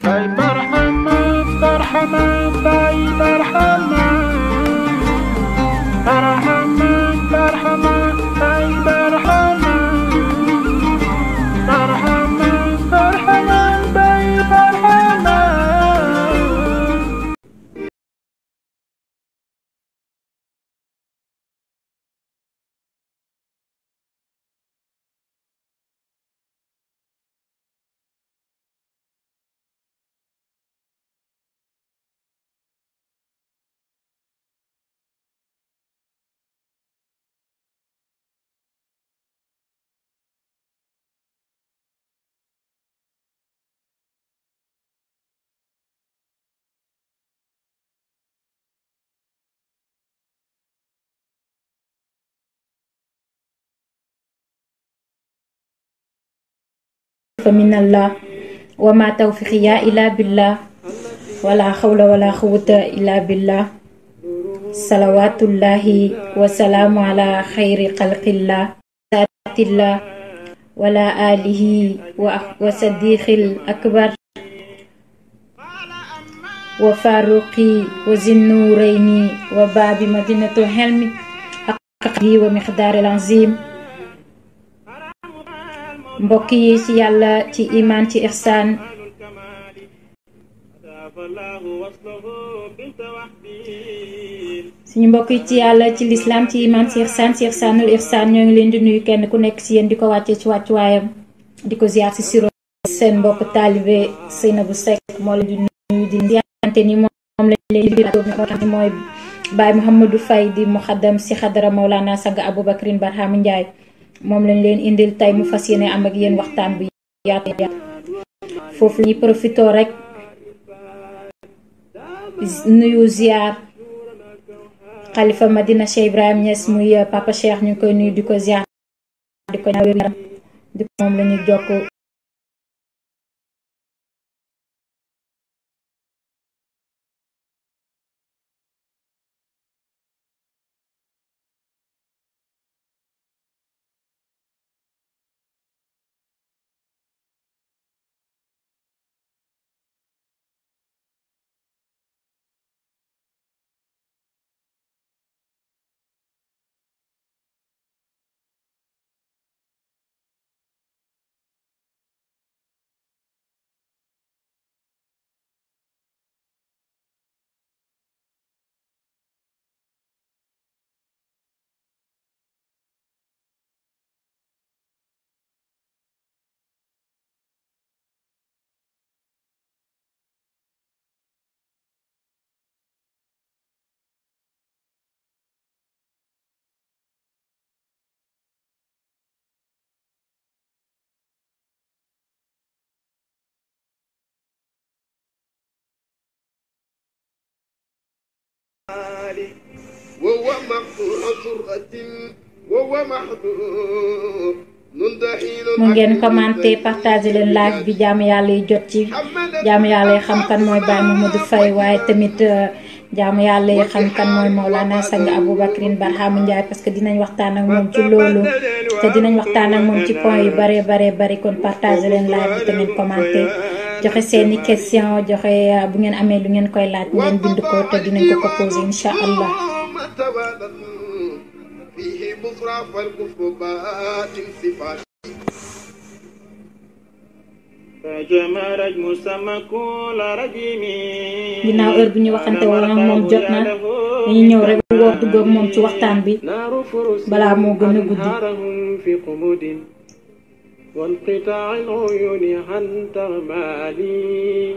باي برحمة برحمة باي برحمة برحمة برحمة باي برحمة برحمة برحمة باي برحمة. من الله وما توفيقي إلا بالله ولا حول ولا قوة إلا بالله صلوات الله وسلام على خير خلق الله ذات الله ولا آله وصديق الأكبر وفاروقي وذي النورين وباب مدينة الحلم حقه ومقدار العظيم. mbokk yi ci yàlla ci iman ci ihsaan suñu mbokk yi ci yàlla ci lislaam ci iman ci ihsaanul ihsaan ñoo ngi leen di nuyu kenn ku nekk ci yéen di ko wàccee ci wàccuwaayam di ko ziar ci siro seen mbokk taalibe Seynabou Seck moo leen di nuyu di ziarante ni moom lañ leen di mooy Baye Mouhamadou Faye di muxaddam si xadara Mawlana Sang Aboubacrin Barhama Ndiaye moom lañ leen indil tey mu fas yéene am ak yéen waxtaan bu yaatu foofu la ñuy profité rek nuyu ziar xalifa Madina Cheikh Ibrahim Niass muy Papa Cheikh ñu ngi koy nuyu di ko ziar di ko ñaawee yaram di ko moom la ñu jokk وهو مقطوع سرة وهو محظور mu ngeen commenté partagé leen live bi jaamu yàlla yi jot ci jaamu yàlla yi xam kan mooy Baye Mouhamadou Faye waaye tamit jaamu yàlla yi xam kan mooy Mawlana Sang Aboubacrin Barhama Ndiaye parce que dinañ waxtaan ak moom ci loolu te dinañ waxtaan ak moom ci point yu bare bari kon partagé leen live bi te ngeen commenté joxe seeni question joxe bu ngeen amee lu ngeen koy laaj ngeen bind ko te dinañ ko ko posé incha allah. ginnaaw heure bi ñu waxante woon ak moom jot na dañu ñëw rek woo dugg ak moom ci waxtaan bi balaa moo gën a guddi. وانقطاع العيون عن تغمالي.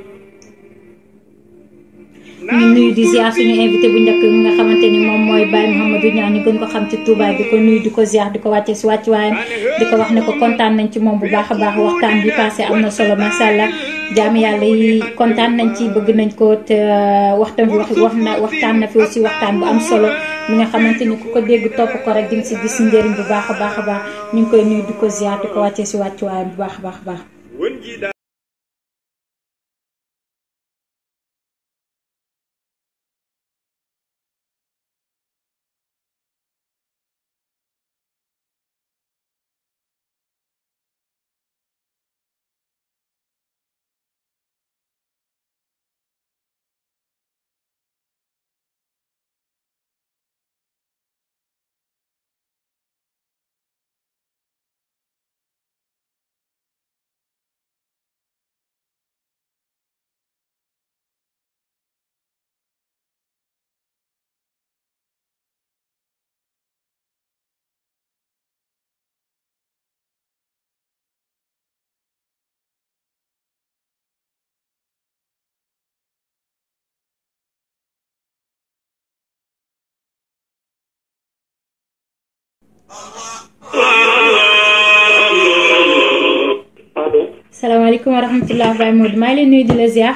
ñu nuyu di ziar suñu invité bu njëkk mi nga xamante ni moom mooy Baye Mouhamadou Niang ñu gën ko xam ci Touba di ko nuyu di ko ziar di ko wàccee si wàccuwaayam di ko wax ne ko kontaan nañ ci moom bu baax a baax waxtaan bi passé am na solo macha allah jaami yàlla yi kontaan nañ ci bëgg nañ ko te waxtaan na fi aussi waxtaan bu am solo mi nga xamante ni ku ko dégg topp ko rek di nga si gis njëriñ bu baax a baax ñu ngi koy nuyu di ko ziar di ko wàccee si wàccuwaayam bu baax a baax. allo. salaamaaleykum wa rahmatulah Baye Modou maa ngi lay nuyu di la ziar.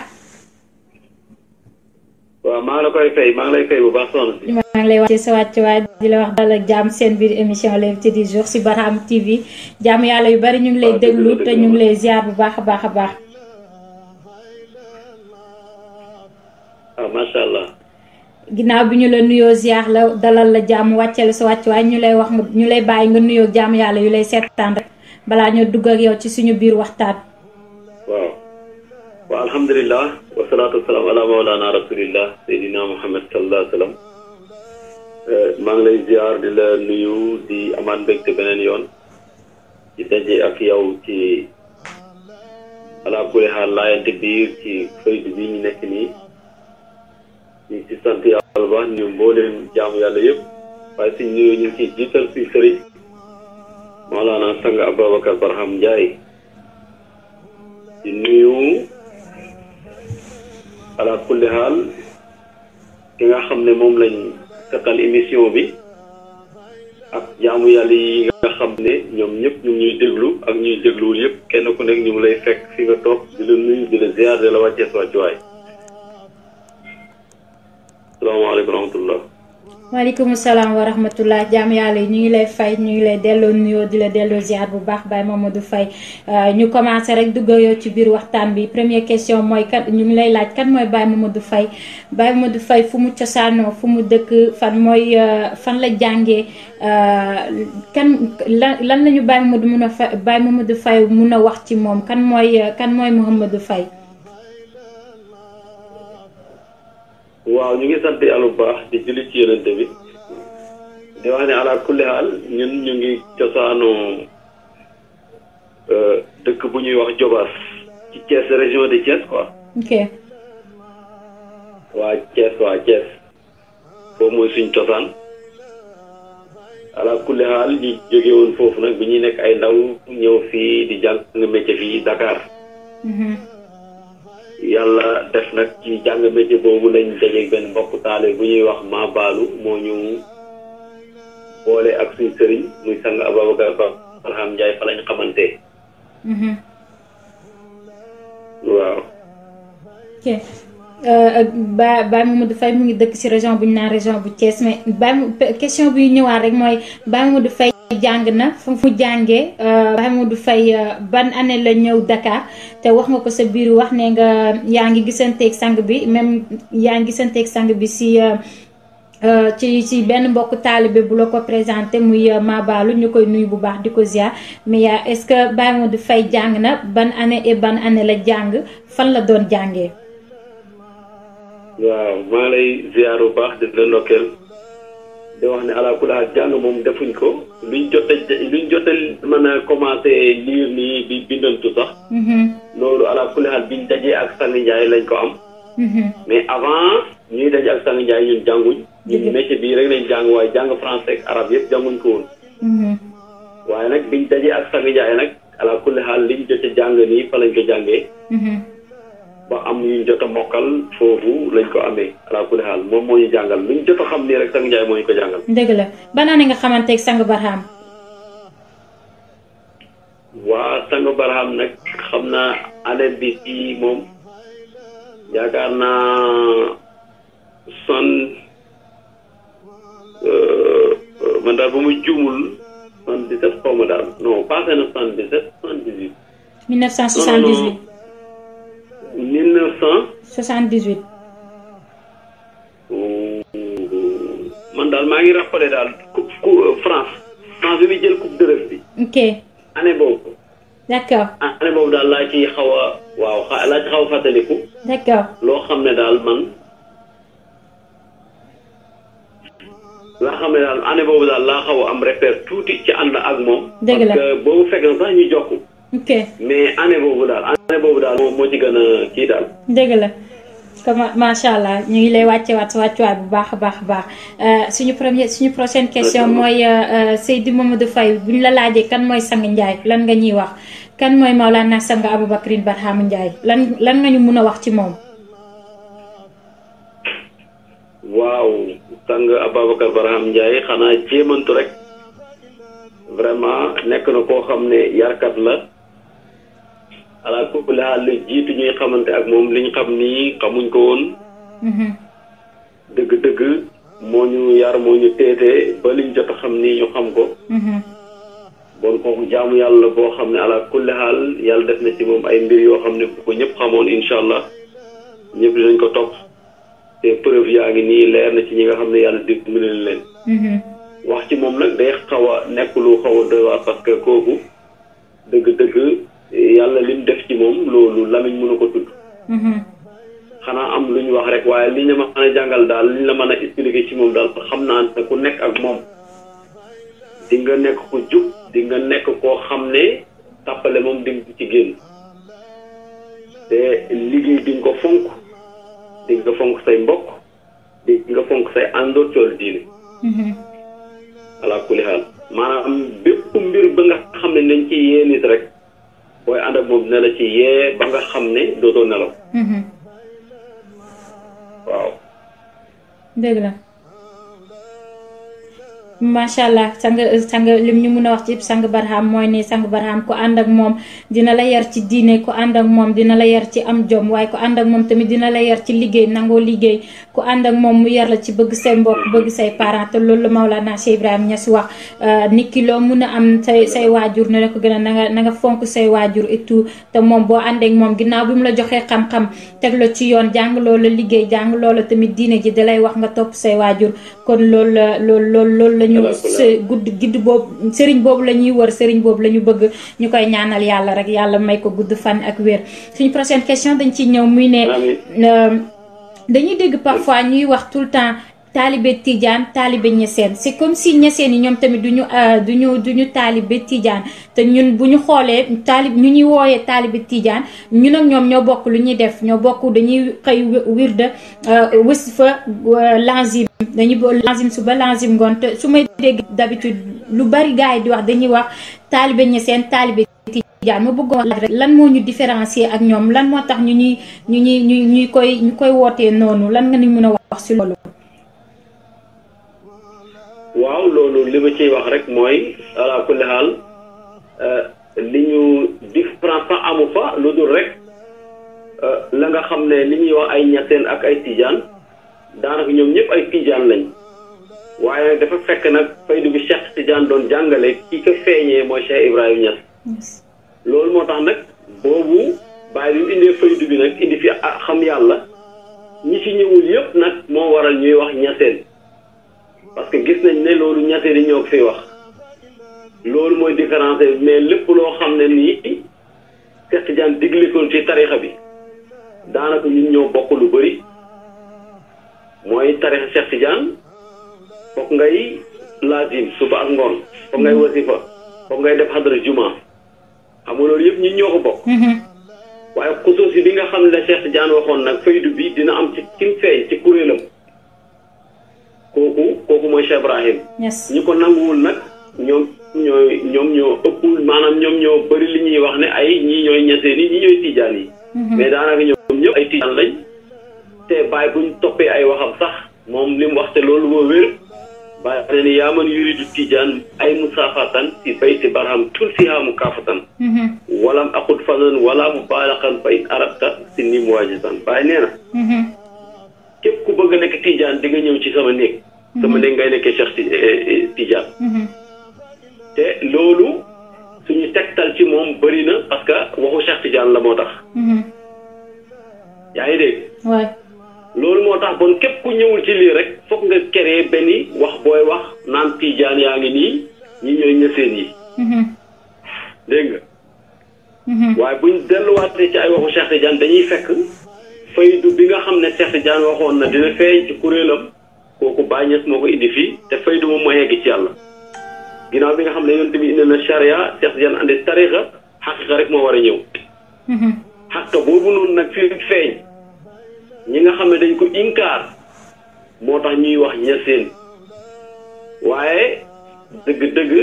waaw maa ngi la koy fay maa ngi lay fay bu baax soxna si. maa ngi lay wàccee sa wàccuwaay di la wax dal ak jàmm seen biir émission l'invité du jour si Barham TV jàmm yàlla yu bari ñu ngi lay déglu te ñu ngi lay ziar bu baax a baax a baax. ah macha allah. ginnaaw bi ñu la nuyoo ziar la dalal la jàmm wàccee la sa wàccuwaay ñu lay wax ñu lay bàyyi nga nuyoo jàmm yàlla yu lay seetaan rek balaa ñoo dugg ak yow ci suñu biir waxtaan. waaw. waaw alhamdulilah wasalaatu wasalaam ala mawlana rasulillah seydina muhammad sallallahu alayhi wa sallam maa ngi lay ziar di la nuyu di amaat mbégte beneen yoon di daje ak yow ci ala kulli xaal laayante biir ci faydu bi ñu nekk nii ñu ci sant yàlla baax ñu mbooleem jaamu yàlla yëpp waaye suñ nuyu ñu ngi ciy jiital suy sëriñ Mawlana sang Ababacar Barham Ndiaye di nuyu ala kulli xaal ki nga xam ne moom lañ takkal émission bi ak jaamu yàlla yi nga xam ne ñoom ñëpp ñu ngi ñuy déglu ak ñuy dégluwul yëpp kenn ku nekk ñu ngi lay fekk fi nga toog di la nuyu di la ziar di la wàccee sa wàccuwaay. salaamaaleykum wa rahmatullah. waaleykum salaam wa rahmatullah jaam yàlla yi ñu ngi lay fay ñu ngi lay delloo nuyoo di la delloo ziar bu baax Baye Mamadou Faye ñu commencé rek dugg yow ci biir waxtaan bi première question mooy kan ñu ngi lay laaj kan mooy Baye Mamadou Faye Baye Mamadou Faye fu mu cosaanoo fu mu dëkk fan mooy fan la jàngee kan lan lañu Baye Mamadou mun a fa Baye Mamadou Faye mun a wax ci moom kan mooy Mouhamadou Faye. waaw ñu ngi sant yàlla bu baax di julli ci yonente bi di wax ne ala kulli haal ñun ñu ngi cosaanoo dëkk bu ñuy wax Jobaas ci Thiès région de Thiès quoi. ok. waa Thiès foofu mooy suñ cosaan ala kulli haal ñi jóge woon foofu nag bi ñuy nekk ay ndaw ñëw fii di jàng métier fii Dakar. yàlla def nag ci jàng métier boobu lañ dajeeg benn mbokk taale bu ñuy wax Ma Baalu moo ñu boole ak suñ sëriñ muy sang Ababacar Barham Ndiaye fa lañ xamante. waaw. ok Baye Mamadou Faye mu ngi dëkk ci région bu ñu naan région bu Thiès mais question bi ñëwaat rek mooy Baye Mamadou Faye jàng na fu mu jàngee Baye Mamadou Faye ban année la ñëw Dakar te wax nga ko sa biir wax ne nga yaa ngi gisanteeg sang bi même yaa ngi gisanteeg sang bi ci benn mbokk taalibe bu la ko présenté muy Mabalu ñu koy nuyu bu baax di ko ziar mais est-ce que Baye Mamadou Faye jàng na ban année et ban année la jàng fan la doon jàngee. waaw maa lay ziar bu baax di la ndokkeel di wax ne ala kulli haal jàng moom defuñ ko luñ jot a mën a commencé lire nii di bindantu sax. loolu ala kulli haal biñ dajee ak Sang Ndiaye lañ ko am. mais avant ñuy daje ak Sang Ndiaye ñun jànguñ. ñun métier bii rek lañ jàng waaye jàng français ak arabe yëpp jànguñ ko woon. waaye nag biñ dajee ak Sang Ndiaye nag ala kulli haal liñ jot a jàng nii fa lañ ko jàngee. ba am ñu jot a mokkal foofu lañ ko amee ala kulli haal moom moo ñu jàngal luñ jot a xam nii rek Sang Ndiaye moo ñu ko jàngal. dëgg la ban année nga xamanteeg Sang Barham. waa Sang Barham nag xam naa année bi fii moom yaakaar naa man daal ba mu juumul 77 xaw ma daal non passé na 77 78. 1978. 1978. man daal maa ngi rappelé daal France bi muy jël coupe d'Europe bi. ok. année boobu. d'accord. année boobu daal laa ci xaw a fàttaliku. d'accord. loo xam ne daal man. laa xam ne daal année boobu daal laa xaw a am repère tuuti ci ànd ak moom. dëgg la parce que boobu fekk na sax ñu jokku. ok mais année boobu daal moo ci gën a kii daal. dëgg la comme macha allah ñu ngi lay wàcceewaat sa wàccuwaay bu baax a baax suñu prochaine question mooy Seydi Mamadou Faye bu ñu la laajee kan mooy Sang Ndiaye lan nga ñuy wax kan mooy Mawlana Sang Aboubacry Barham Ndiaye lan nga ñu mun a wax ci moom. waaw Sang Ababacar Barham Ndiaye xanaa jéemantu rek vraiment nekk na koo xam ne yarkat la ala kulli haal jiitu ñuy xamante ak moom liñ xam nii xamuñ ko woon dëgg-dëgg moo ñu yar moo ñu teete ba liñ jot a xam nii ñu xam ko bon kooku jaamu yàlla boo xam ne ala kulli haal yàlla def na ci moom ay mbir yoo xam ne bu ko ñëpp xamoon incha allah ñëpp dinañ ko topp te preuve yaa ngi nii leer na ci ñi nga xam ne yàlla dimbali leen wax ci moom nag day xaw a nekk lu xaw a doy waar parce que kooku dëgg-dëgg yàlla lim def ci moom loolu lamiñ mënu ko tudd xanaa am lu ñu wax rek waaye liñ la mën a jàngal daal liñ la mën a expliquer ci moom daal xam naa ne ku nekk ak moom di nga nekk ko jub di nga nekk koo xam ne tàppale moom di nga ci génn te liggéey di nga ko fonk di nga fonk say mbokk di nga fonk say àndoor cool diine ala kulli haal maanaam bépp mbir ba nga xam ne nañ ci yee nit rek booy ànd ak moom dina la ci yee ba nga xam ne dootoo nelaw waaw dëgg la macha allah sang lim ñu mun a wax ci sang Barham mooy ni sang Barham ku ànd ak moom dina la yar ci diine ku ànd ak moom dina la yar ci am jom waaye ku ànd ak moom tamit dina la yar ci liggéey nangoo liggéey ku ànd ak moom mu yar la ci bëgg say mbokk bëgg say parents te loolu la Maulana Cheikh Ibrahima Niass wax nit ki loo mun a am say waajur ne la ko gën a na nga fonk say waajur et tout te moom boo ànd ak moom ginnaaw bi mu la joxee xam-xam teg la ci yoon jàng loola liggéey jàng loola tamit diine ji dalay wax nga topp say waajur kon loolu la ñu gudd boobu sëriñ boobu la ñuy wër sëriñ boobu la ñu bëgg ñu koy ñaanal yàlla rek yàlla may ko gudd fan ak wér. suñu prochaine question dañ ciy ñëw muy ne dañuy dégg parfois ñuy wax tout le temps taalibe Tidiane taalibe Niassène c'est comme si Niassène yi ñoom tamit duñu taalibe Tidiane te ñun bu ñu xoolee ñu ñuy wooyee taalibe Tidiane ñun ak ñoom ñoo bokk lu ñuy def ñoo bokk dañuy xëy wirda wasifa lazim dañuy lazim suba lazim ngoon te su may dégg d'habitude lu bari gars yi di wax dañuy wax taalibe Niassène taalibe Tidiane ma bëggoon laaj rek lan moo ñu différencier ak ñoom lan moo tax ñu koy wootee noonu lan nga ni mën a wax si loolu. waaw loolu li ma ciy wax rek mooy ala kulli haal li ñu différence fa amu fa lu dul rek la nga xam ne li ñuy wax ay Niassène ak ay Tidiane daanaka ñoom ñëpp ay Tidiane lañ waaye dafa fekk nag faydu bi Cheikh Tidiane doon jàngale ki ko feeñee mooy Cheikh Ibrahima Niass loolu moo tax nag boobu bàyyi bi mu indee faydu bi nag indi fi xam yàlla ñi ci ñëwul yëpp nag moo waral ñuy wax Niassène parce que gis nañ ne loolu Niassène yi ñoo ko fiy wax loolu mooy différence mais lépp loo xam ne nii Cheikh Tidiane digle ko ci tarixa bi daanaka ñun ñoo bokk lu bëri mooy tarixa Cheikh Tidiane foog ngay lazim suba ak ngoon foog ngay wasifa foog ngay def xadra juma xam nga loolu yëpp ñun ñoo ko bokk waaye xusuusi bi nga xam ne Cheikh Tidiane waxoon nag faydu bi dina am ci kim feeñ ci kuréelam kooku mooy Cheikh Ibrahim ñi ko nanguwul nag ñoom ñoo ëppul maanaam ñoom ñoo bëri li ñuy wax ne ay ñii ñooy Niassène yi ñii ñooy Tidiane yi mais daanaka ñoom ñëpp ay Tidiane lañ te bàyyi buñ toppee ay waxam sax moom li mu wax te loolu moo wér bàyyi ne ni yaa man yuridu Tidiane ay musaafatan si bayti Barham tul fiha mu kaafatan walam aqud fanan wala mu baalaxan fay arabta si ni mu waajisan bàyyi nee na képp ku bëgg a nekk Tidiane di nga ñëw ci sama néeg ngay nekkee Cheikh Tidiane te loolu suñu tegtal ci moom bëri na parce que waxu Cheikh Tidiane la moo tax yaa ngi dégg loolu moo tax bon képp ku ñëwul ci lii rek foog nga créer benn wax booy wax naan Tidiane yaa ngi nii ñi ñooy Niassène yi dégg nga waaye buñ delluwaatee ci ay waxu Cheikh Tidiane dañuy fekk faydu bi nga xam ne Cheikh Tidiane waxoon na dina feeñ ci kuréelam kooku Baye Niass moo ko indi fii te faydu moom mooy yegg ci yàlla ginnaaw bi nga xam ne yonent bi indi na charia Cheikh Tidiane andi tarixa xaqiqa rek moo war a ñëw xaqiqa boobu noonu nag fi feeñ ñi nga xam ne dañ ko inkaar moo tax ñuy wax Niassène waaye dëgg-dëgg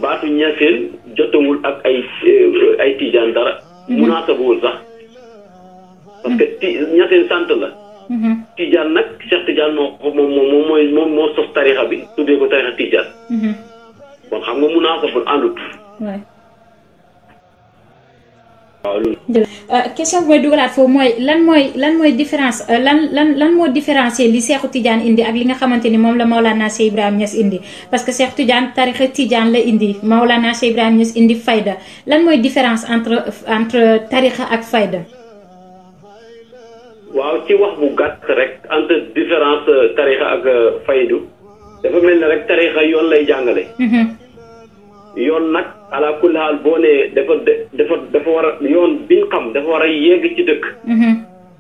baatu Niassène jotawul ak ay Tidiane dara munaasabawul sax parce que Niassène sant la Tidiane nag Cheikh Tidiane moo sos tarixa bi tuddee ko tarixa Tidiane kon xam nga munaasabul àndut. waay. waaw loolu. question bi mooy dugalaat foofu mooy lan mooy différence lan moo différencier li Seexu Tidiane indi ak li nga xamante ni moom la Maolana Cheikh Ibrahim Niass indi parce que Seexu Tidiane tarixa Tidiane la indi Maolana Cheikh Ibrahim Niass indi fayda lan mooy différence entre tarixa ak fayda. waaw ci wax bu gàtt rek entre différence tarixa ak faydu dafa mel ne rek tarixa yoon lay jàngale. yoon nag ala kulli haal boo nee dafa war a yoon bi ñu xam dafa war a yegg ci dëkk.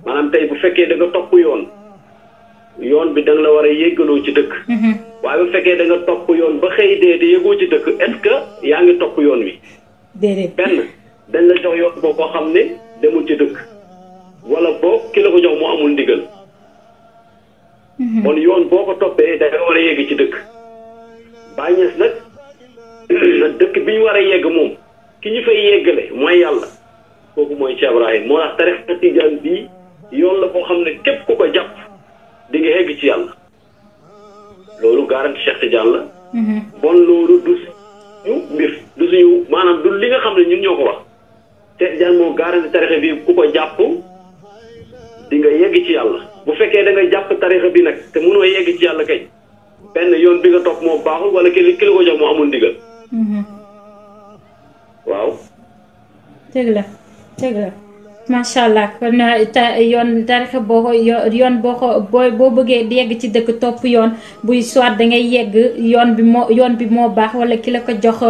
maanaam tey bu fekkee da nga topp yoon bi da nga la war a yeggaloo ci dëkk. waaye bu fekkee da nga topp yoon ba xëy dee te yëgoo ci dëkk est-ce que yaa ngi topp yoon wi. déedéet benn dañ la jox yoon boo ko xam ne demul ci dëkk wala boo ki la ko jox mu amul ndigal. kon yoon boo ko toppee da nga war a yegg ci dëkk. Baay Ñas nag. dëkk bi ñu war a yegg moom ki ñu fay yeggale mooy yàlla kooku mooy Cheikh Ibrahim moo tax tarixa Tijaan bii yoon la boo xam ne képp ku ko jàpp di nga yegg ci yàlla loolu garanti Cheikh Tidiane la. bon loolu du suñu mbir du suñu maanaam du li nga xam ne ñun ñoo ko wax Cheikh Tidiane moo garanti tarixa bi ku ko jàpp di nga yegg ci yàlla bu fekkee da nga jàpp tarixa bi nag te mënoo yegg ci yàlla kay benn yoon bi nga topp moo baaxul wala ki la ko jox moo amul ndigal. waaw. dëgg la macha allah kon yoon tarixa boo ko yoon boo ko boo bëggee yegg ci dëkk topp yoon buy soit da ngay yegg yoon bi moo baax wala ki la ko jox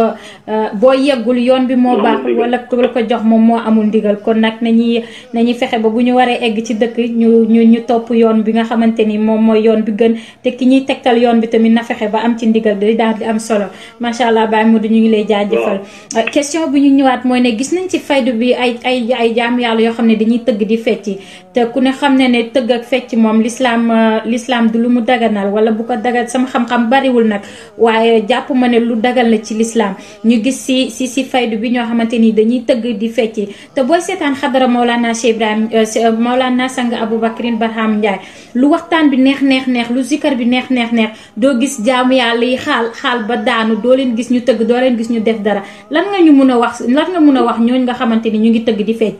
boo yeggul yoon bi moo baax wala ki la ko jox moom moo amul ndigal kon nag nañuy fexe ba bu ñu waree egg ci dëkk ñu topp yoon bi nga xamante ni moom mooy yoon bi gën te ki ñuy tegtal yoon bi tamit na fexe ba am ci ndigal di daal di am solo macha allah Baye Modou ñu ngi lay jaajëfal. question bi ñu ñëwaat mooy ne gis nañ ci faydu bi ay jaam yàlla yoo xam ne dañuy tëgg di fecci te ku ne xam ne tëgg ak fecc moom l'islam du lu mu daganal wala bu ko dagal sama xam-xam bariwul nag waaye jàpp ma ne lu dagal la ci l'islam ñu gis si faydu bi ñoo xamante ni dañuy tëgg di fecci te booy seetaan xadara Maolana Cheikh Ibrahim Maolana Sang Aboubacrin Barham Ndiaye lu waxtaan bi neex lu zikar bi neex doo gis jaamu yàlla yi xaal ba daanu doo leen gis ñu tëgg doo leen gis ñu def dara lan nga mën a wax ñooñ nga xamante ni ñu ngi tëgg di fecc.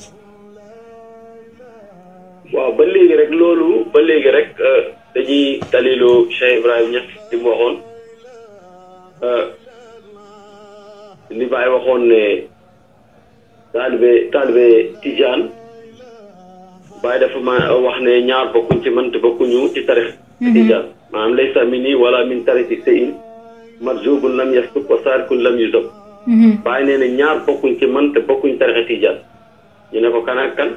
waaw ba léegi rek dañuy dalilu Cheikh Ibrahim Niass li mu waxoon li Baay waxoon ne taalibe Tijaan Baay dafa ma wax ne ñaar bokkuñ ci man te bokkuñu ci tarix Tijaan maanaam laysa minni wala min tarixi shay'in marjubun lam yasbuk wa saarikun lam yuzab Baay nee na ñaar bokkuñ ci man te bokkuñ tarix Tijaan ñu ne ko kan ak kan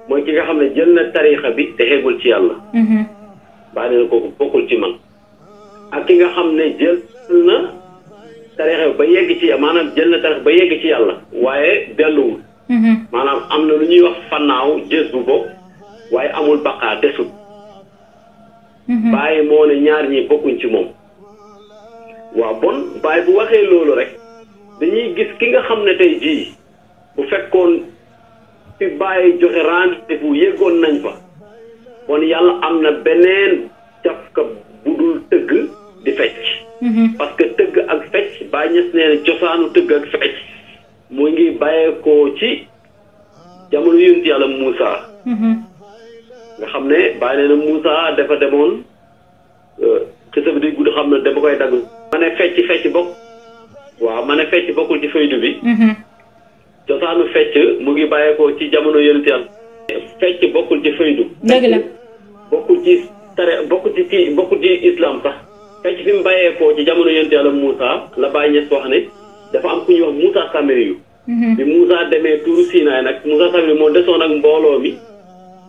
mooy ki nga xam ne jël na tarixa bi te xeegul ci yàlla. Baay nee na kooku bokkul ci man. ak ki nga xam ne jël na tarixa ba yegg ci maanaam jël na tarixa ba yegg ci yàlla waaye delluwul. maanaam am na lu ñuy wax fannaaw jës bu bopp waaye amul baqaa desut. Baay moo ne ñaar ñi bokkuñ ci moom. waaw bon Baay bu waxee loolu rek dañuy gis ki nga xam ne tey jii bu fekkoon. fi Baay joxe rendez-vous yeggoon nañ fa bon yàlla am na beneen jàpka bu dul tëgg di fecc parce que tëgg ak fecc Baay Ñas nee na cosaanu tëgg ak fecc mu ngi bàyyeekoo ci jamono yonent yàlla Muusa nga xam ne Baay nee na Muusa dafa demoon xisa bi di gudd xam ne dama koy dagg ma ne fecc bokk waaw ma ne fecc bokkul ci faydu bi cosaanu fecc mu ngi bàyyeekoo ci jamono yonent yàlla fecc bokkul ci faydu dëgg la bokkul ci islam sax fecc fi mu bàyyeekoo ci jamono yonent yàlla Moussa la Baay Ñas wax ne dafa am ku ñuy wax Moussa Samiri yu bi Moussa demee tuuru Sinaay nag Moussa Samiri moo desoon ak mbooloo mi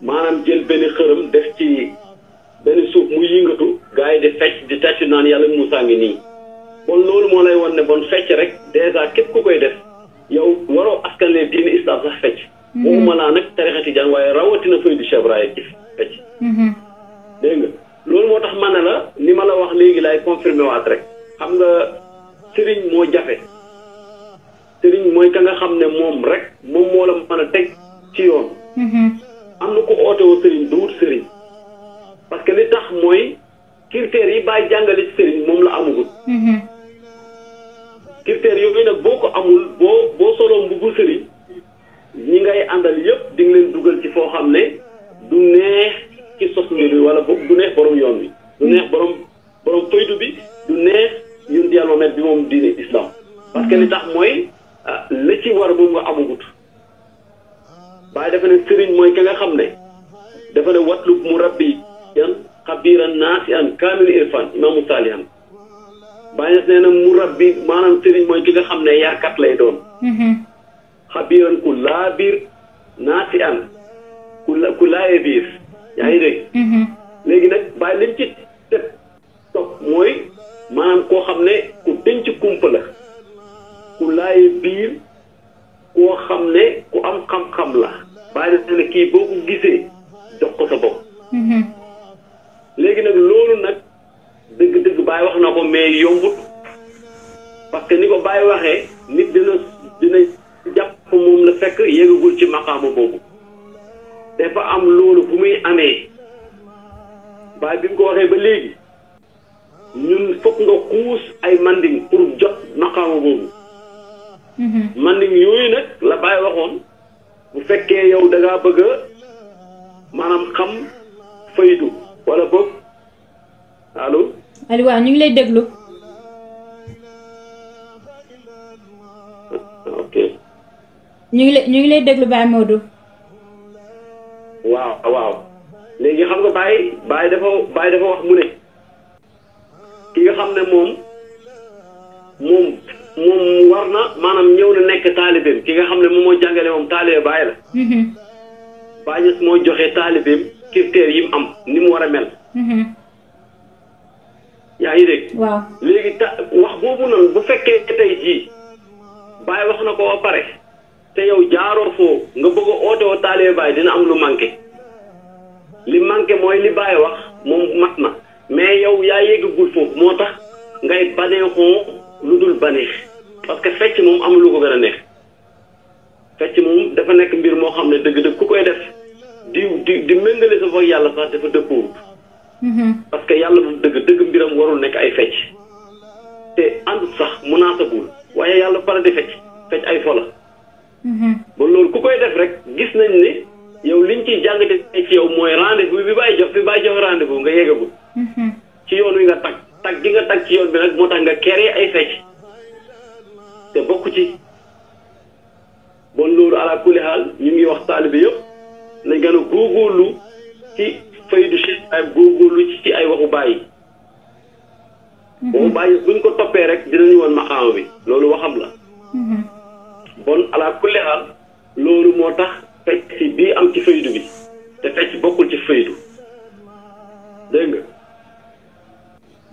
maanaam jël benn xërëm def ci benn suuf muy yëngatu gars yi di fecc di tàccu naan yàlla Moussa ngi nii bon loolu moo lay won ne bon fecc rek dèjà képp ku koy def yow waroo askanle diine islam sax fecc waxuma laa nag tarixa Tijaan waaye rawatina faydu Cheikh Ibrahim ci fecc dégg nga loolu moo tax ma ne la ni ma la wax léegi laay confirmé waat rek xam nga sëriñ moo jafe sëriñ mooy ka nga xam ne moom rek moom moo la mën a teg ci yoon am na ko ootewoo sëriñ du wut sëriñ parce que li tax mooy critères yi Baay jàngale ci sëriñ moom la amagul critères yooyu nag boo ko amul boo soloo mbubu sëriñ ñi ngay àndal yëpp di nga leen dugal ci foo xam ne du neex ci sos mbir bi wala boog du neex borom yoon bi du neex borom faydu bi du neex yun yàlla met bi moom diine islam parce que li tax mooy la ci war moom nga amagut waaye dafa ne sëriñ mooy ka nga xam ne dafa ne watlub mu rabbi yan xabiran naasi an kaamil irfan imaamu saalihan bàyyi nee na mu rabbi maanaam sëriñ mooy ki nga xam ne yarkat lay doon xabiran ku laa biir naasi an ku laaye biir yaa ngi dégg léegi nag bàyyi liñ ci teg topp mooy maanaam koo xam ne ku denc kumpa la ku laaye biir koo xam ne ku am xam-xam la bàyyi na ne kii boo ko gisee jox ko sa bopp léegi nag loolu nag dëgg-dëgg Baye wax na ko mais yombut parce que ni ko Baye waxee nit dina jàpp moom la fekk yéegagul ci maqaama boobu dafa am loolu bu muy amee Baye bi mu ko waxee ba léegi ñun fokk nga xuus ay manding pour jot maqaama boobu manding yooyu nag la Baye waxoon bu fekkee yow da ngaa bëgg a maanaam xam faydu wala boog allo. Aliou waaw ñu ngi lay déglu. ok. ñu ngi lay déglu Baye Modou. waaw léegi xam nga Baye dafa wax mu ne ki nga xam ne moom war na maanaam ñëw na nekk taalibeem ki nga xam ne moom moo jàngale moom taalibe Baye la. Baye Niass moo joxe taalibeem critères yi mu am ni mu war a mel. yaa ngi dégg. waaw léegi wax boobu noonu bu fekkee tey jii Baye wax na ko ba pare te yow jaaroo foo nga bëgg a oote woo taalibe Baye dina am lu manqué li manqué mooy li Baye wax moom mat na mais yow yaa yéegagul foofu moo tax ngay baneexoo lu dul baneex parce que fecc moom am lu ko gën a neex fecc moom dafa nekk mbir moo xam ne dëgg-dëgg ku koy def di méngale sa foog yàlla sax dafa dëppoo parce que yàlla moom dëgg mbiram warul nekk ay fecc te àndut sax munaasabul waaye yàlla pare di fecc ay fola ba loolu ku koy def rek gis nañ ne yow liñ ciy jàngate ci yow mooy rendez-vous bi bàyyi jox rendez-vous nga yeggagul ci yoon wi nga tag gi nga tag ci yoon bi nag moo tax nga créer ay fecc te bokk ci bon loolu ala kulli xaal ñu ngi wax taalibe yëpp nañ gën a góorgóorlu ci faydu Cheikh ay góorgóorlu ci ay waxu Baye waxu Baye buñ ko toppee rek dinañu woon maqaama bi loolu waxam la bon ala kulli xaal loolu moo tax fecc si bii am ci faydu bi te fecc bokkul ci faydu dégg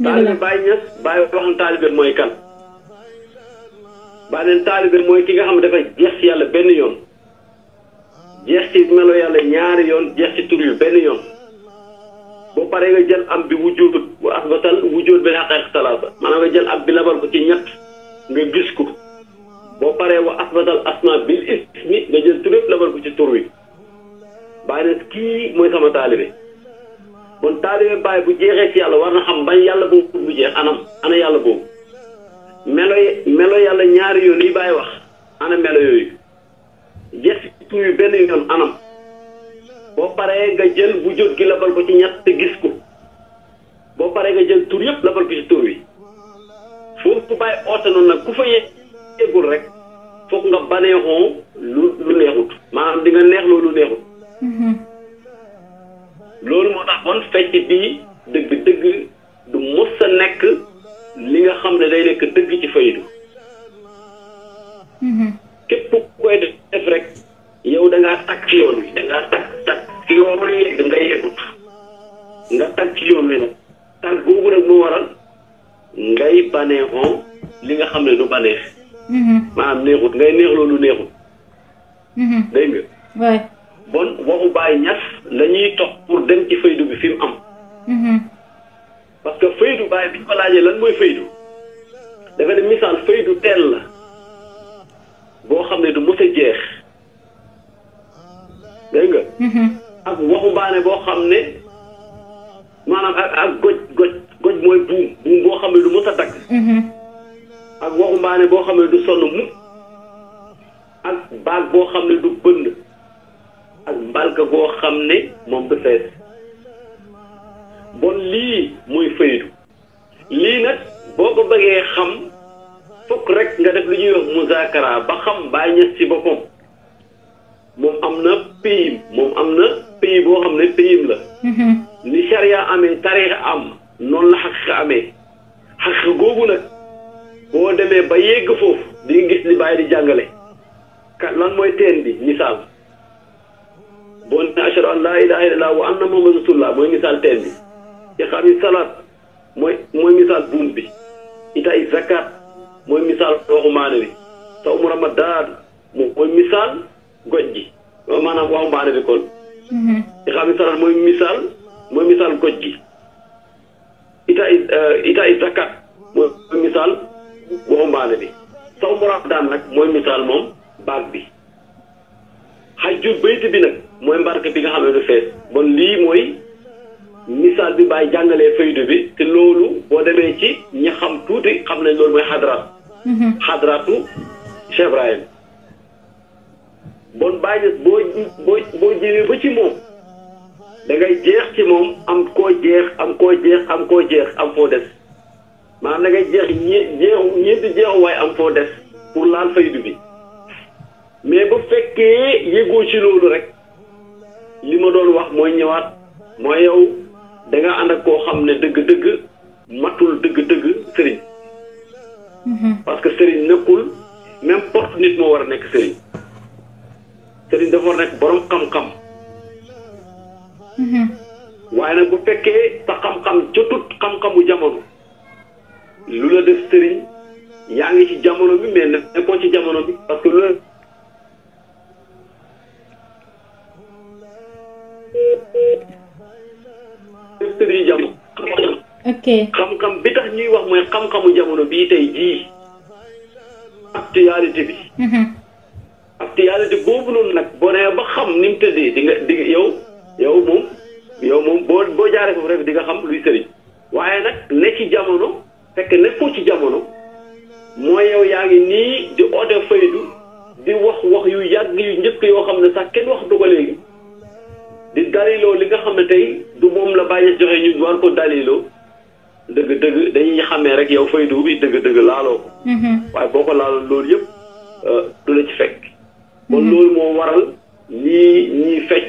nga taalibe Baye Niass Baye wax na taalibe mooy kan Baye neen taalibe mooy ki nga xam ne dafa jeex ci yàlla benn yoon jeex ci melo yàlla ñaari yoon jeex ci tur yu benn yoon boo paree nga jël am bi wujud bu asbatal wujud bi xaqeeq salaasa maanaam nga jël ab bi labal ko ci ñett nga gis ko boo paree wa asbatal asma bil ismi nga jël tur yëpp labal ko ci tur wi Baye ne kii mooy sama taalibe bon taalibe Baye bu jeexee ci yàlla war na xam bañ yàlla boobu bu jeex ana yàlla boobu melo yàlla ñaari yoon yi Baye wax ana melo yooyu jeex ci tur yu benn yoon anam boo paree nga jël bu jot gi labal ko ci ñett te gis ko boo paree nga jël tur yëpp labal ko ci tur wi foofu Baye oote noonu nag ku fa yeggul rek foog nga baneexoo lu neexut maanaam di nga neex loolu neexut loolu moo tax bon fecc bii dëgg du mos a nekk li nga xam ne day nekk dëgg ci faydu képp ku koy def rek yow da ngaa tag ci yoon wi da ngaa tag ci yoon wi yegg nga yeggut nga tag ci yoon wi nag tag boobu rek moo waral ngay baneexoo li nga xam ne du baneex maanaam neexut ngay neex loolu neexut dégg nga bon waxu Baye Niass la ñuy topp pour dem ci faydu bi fi mu am parce que faydu Baye bi ñu ko laajee lan mooy faydu dafa ne misaal faydu teel la boo xam ne du mës a jeex dégg nga ak waxu baane boo xam ne maanaam ak goj mooy buum boo xam ne du mës a dagg ak waxumbaane boo xam ne du sonn mukk ak baag boo xam ne du bënn ak mbalka goo xam ne moom du fees bon lii muy faydu lii nag boo ko bëggee xam fokk rek nga def lu ñuy wax muzaakara ba xam Baay Ñas ci boppam moom am na pays boo xam ne pays la ni charia amee tariixa am noonu la xaqiqa amee xaqiqa googu nag boo demee ba yegg foofu di nga gis li Baay di jàngale lan mooy teen bi misaal boo ne ashhadu an laa ilaaha illallaah wa anna muhammadan rasuulullaah mooy misaal teen bi iqaami salaat mooy misaal buum bi itaay zakat mooy misaal waxumbaane bi sawmu ramadaan mooy misaal goj gi maanaam waxumbaane bi kon iqaami salaat mooy misaal goj gi itaay zakat mooy misaal waxumbaane bi sawmu ramadaan nag mooy misaal moom baag bi xajjul bayti bi nag mooy mbarke bi nga xam ne du fees bon lii mooy misaal bi Baay jàngalee faydu bi te loolu boo demee ci ñi xam tuuti xam nañ loolu mooy xadraatu Cheikh Ibrahim bon Baay Ñas boo jëwee ba ci moom da ngay jeex ci moom am koo jeex am foo des maanaam da ngay jeex ñeenti jeexu waaye am foo des pour laal faydu bi mais bu fekkee yëgoo ci loolu rek li ma doon wax mooy ñëwaat mooy yow da nga ànd ak koo xam ne dëgg-dëgg matul dëgg-dëgg sëriñ parce que sëriñ nekkul n'importe nit moo war a nekk sëriñ dafa war a nekk borom xam-xam waaye nag bu fekkee sa xam-xam jotut xam-xamu jamono lu la def sëriñ yaa ngi ci jamono bi mais nekkoo ci jamono bi parce que lu sëriñ jamono ok xam-xam bi tax ñuy wax mooy xam-xamu jamono bii tey jii actualité bi actualité boobu noonu nag boo nee ba xam ni mu tëddee di nga yow moom boo jaaree foofu rek di nga xam luy sëriñ waaye nag ne ci jamono fekk nekkoo ci jamono mooy yow yaa ngi nii di oote faydu di wax yu yàgg yu njëkk yoo xam ne sax kenn wax du ko léegi di daliloo li nga xam ne tey du moom la bàyyi joxe ñu war ko daliloo dëgg-dëgg dañuy xamee rek yow faydu bi dëgg-dëgg laaloo ko waaye boo ko laaloon loolu yëpp du la ci fekk kon loolu moo waral ñii fecc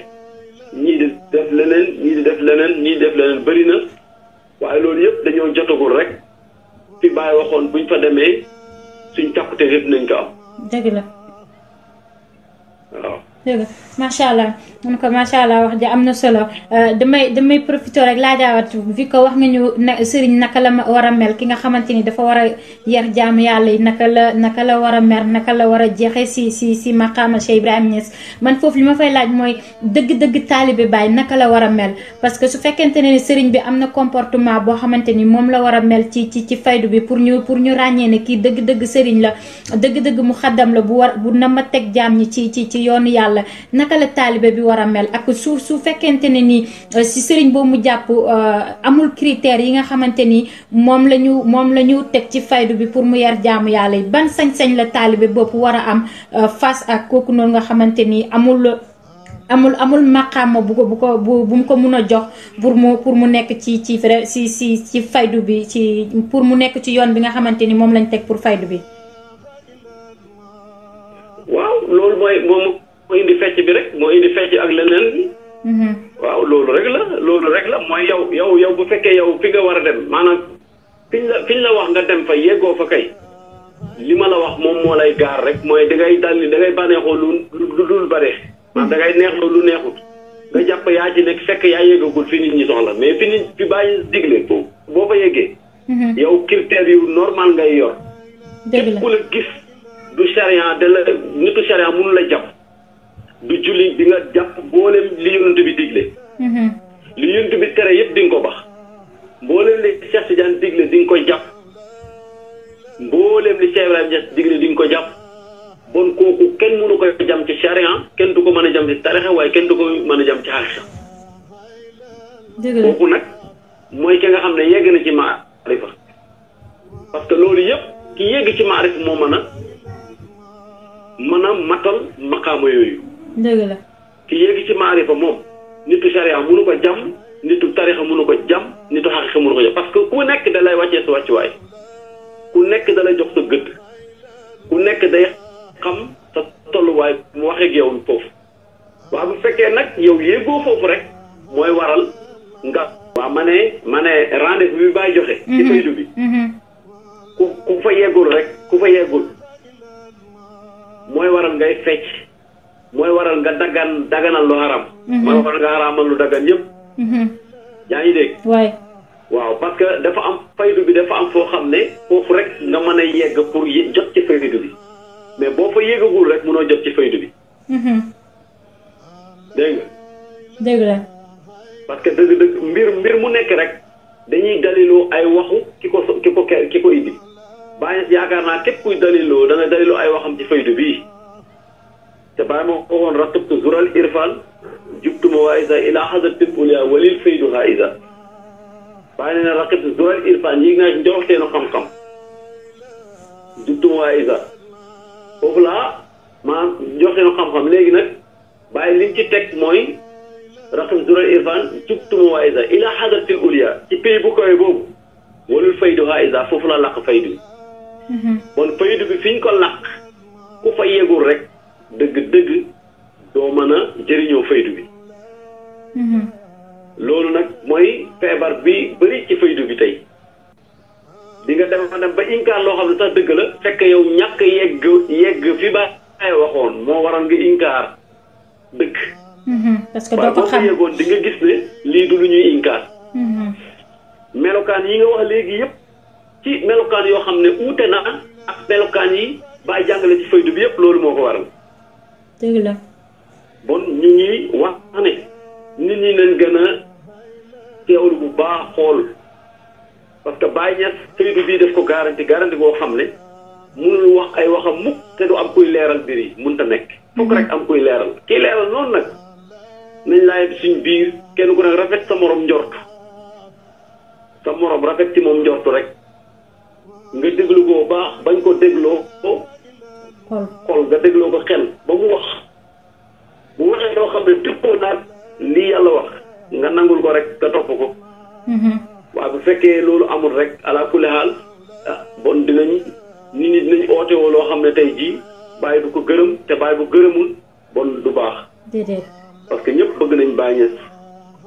ñii di def leneen bëri na waaye loolu yëpp dañoo jotagul rek fi Baay waxoon buñ fa demee suñ càkkute yëpp nañ ko am dëgg la waaw dëgg macha allah mun ko macha allah wax ja am na solo damay profité rek laajaawat vi ko wax nga ñu sëriñ naka la war a mel ki nga xamante ni dafa war a yar jaamu yàlla yi naka la war a mer naka la war a jeexee si maqaama Cheikh Ibrahima Niass man foofu li ma fay laaj mooy dëgg taalibe Baay naka la war a mel parce que su fekkente ne sëriñ bi am na comportement boo xamante ni moom la war a mel ci faydu bi pour ñu ràññee ne kii dëgg sëriñ la dëgg mu xaddam la bu na ma teg jaam ñi ci yoonu yàlla naka la taalibe bi war a mel ak su fekkente ne ni si sëriñ boobu mu jàpp amul critères yi nga xamante ni moom la ñu teg ci faydu bi pour mu yar jaamu yàlla yi ban sañ-sañ la taalibe bopp war a am face ak kooku noonu nga xamante ni amul maqaama bu mu ko mun a jox pour mu nekk ci faydu bi pour mu nekk ci yoon bi nga xamante ni moom lañ teg pour faydu bi. waaw loolu moo indi fecc bi rek moo indi fecc ak leneen bi waaw loolu rek la mooy yow bu fekkee yow fi nga war a dem maanaam fiñ la wax nga dem fa yeggoo fa kay li ma la wax moom moo lay gaar rek mooy da ngay bànneexoo lu dul bare maanaam da ngay neexloo lu neexut nga jàpp yaa ci nekk fekk yaa yeggagul fi nit ñi soxla mais fi bàyyi digle boo fa yeggee yow critères yu normal ngay yor képp ku la gis du charia nitu charia mënu la jàpp du julli bi nga jàpp mboolem li yonent bi digle li yonent bi tere yëpp di nga ko bax mboolem li Cheikh Tidiane digle di nga ko jàpp mboolem li Cheikh Ibrahima Niass digle di nga ko jàpp bon kooku kenn mënu ko jam ci charia kenn du ko mën a jam ci tarixa waaye kenn du ko mën a jam ci xaqiqa kooku nag mooy ki nga xam ne yegg na ci maarifa parce que loolu yëpp ki yegg ci maarif moo mën a matal maqaama yooyu. dëgg la. ki yegg ci maarifa moom nitu sharia mënu ko jam nitu tarixa mënu ko jam nitu xaqiqa mënu ko jam parce que ku nekk da lay wàccee sa wàccuwaay ku nekk da lay jox sa gëdd ku nekk day xam sa tolluwaay mu waxee ak yow foofu waaw bu fekkee nag yow yéegoo foofu rek mooy waral nga. waaw ma ne rendez-vous bi bàyyi joxe. ci faydu bi. ku fa yeggul rek ku fa yeggul mooy waral ngay fecc mooy waral nga daganal lu haram. mooy waral nga haramal lu dagan yëpp. yaa ngi dégg. waay. waaw parce que dafa am faydu bi dafa am foo xam ne foofu rek nga mën a yegg pour jot ci faydu bi mais boo fa yeggagul rek mënoo jot ci faydu bi. dégg nga. dégg la. parce que dëgg-dëgg mbir mu nekk rek dañuy daliloo ay waxu ki ko indi bàyyi yaakaar naa képp kuy daliloo da nga daliloo ay waxam ci faydu bii te bàyyi moo ko waxoon rattabtu zural irfan jubtuma waisa ila hadratil ulia walil faydu haisa bàyyi ne na rattabtu zural irfan yi nga njoroxteenu xam-xam jubtuma waisa foofu laa maa njoroxteenu xam-xam léegi nag bàyyi liñ ci teg mooy raxam zural irfan jubtuma wa isa ila hadratil ulia ci pays bu koy boobu walul faydu ha isa foofu la làq faydu bi bon faydu bi fi ñu ko làq ku fa yegul rek dëgg-dëgg doo mën a jëriñoo faydu bi loolu nag mooy feebar bi bëri ci faydu bi tey di nga dem ba inkaar loo xam ne sax dëgg la fekk yow ñàkk yegg fi ba ay waxoon moo waral nga inkaar dëgg parce que doo ko xam waaye boo ko yeggoon di nga gis ne lii du lu ñuy inkaar. melokaan yi nga wax léegi yëpp ci melokaan yoo xam ne uute na ak melokaan yi bàyyi jàngale ci faydu bi yëpp loolu moo ko waral. dëgg la. bon ñu ngi wax ne nit ñi nañ gën a teewlu bu baax xool parce que Baye Niass faydu bii def ko garanti boo xam ne mënul wax ay waxam mukk te du am kuy leeral mbir yi mënut a nekk. fokk rek am kuy leeral kii leeral noonu nag. nañ laay suñ biir kenn ku nekk rafet sa morom njort sa morom rafet ci moom njort rek nga déglu ko baax bañ ko dégloo ko xol nga dégloo ko xel ba mu wax bu waxee loo xam ne dëppoo naag lii yàlla wax nga nangul ko rek nga topp ko waaye bu fekkee loolu amul rek ala kulli xaal bon dinañ nit ñi dinañ oote woo loo xam ne tey jii bàyyi du ko gërëm te bàyyi bu gërëmul bon du baax déedéet. parce que ñëpp bëgg nañ Baye Niass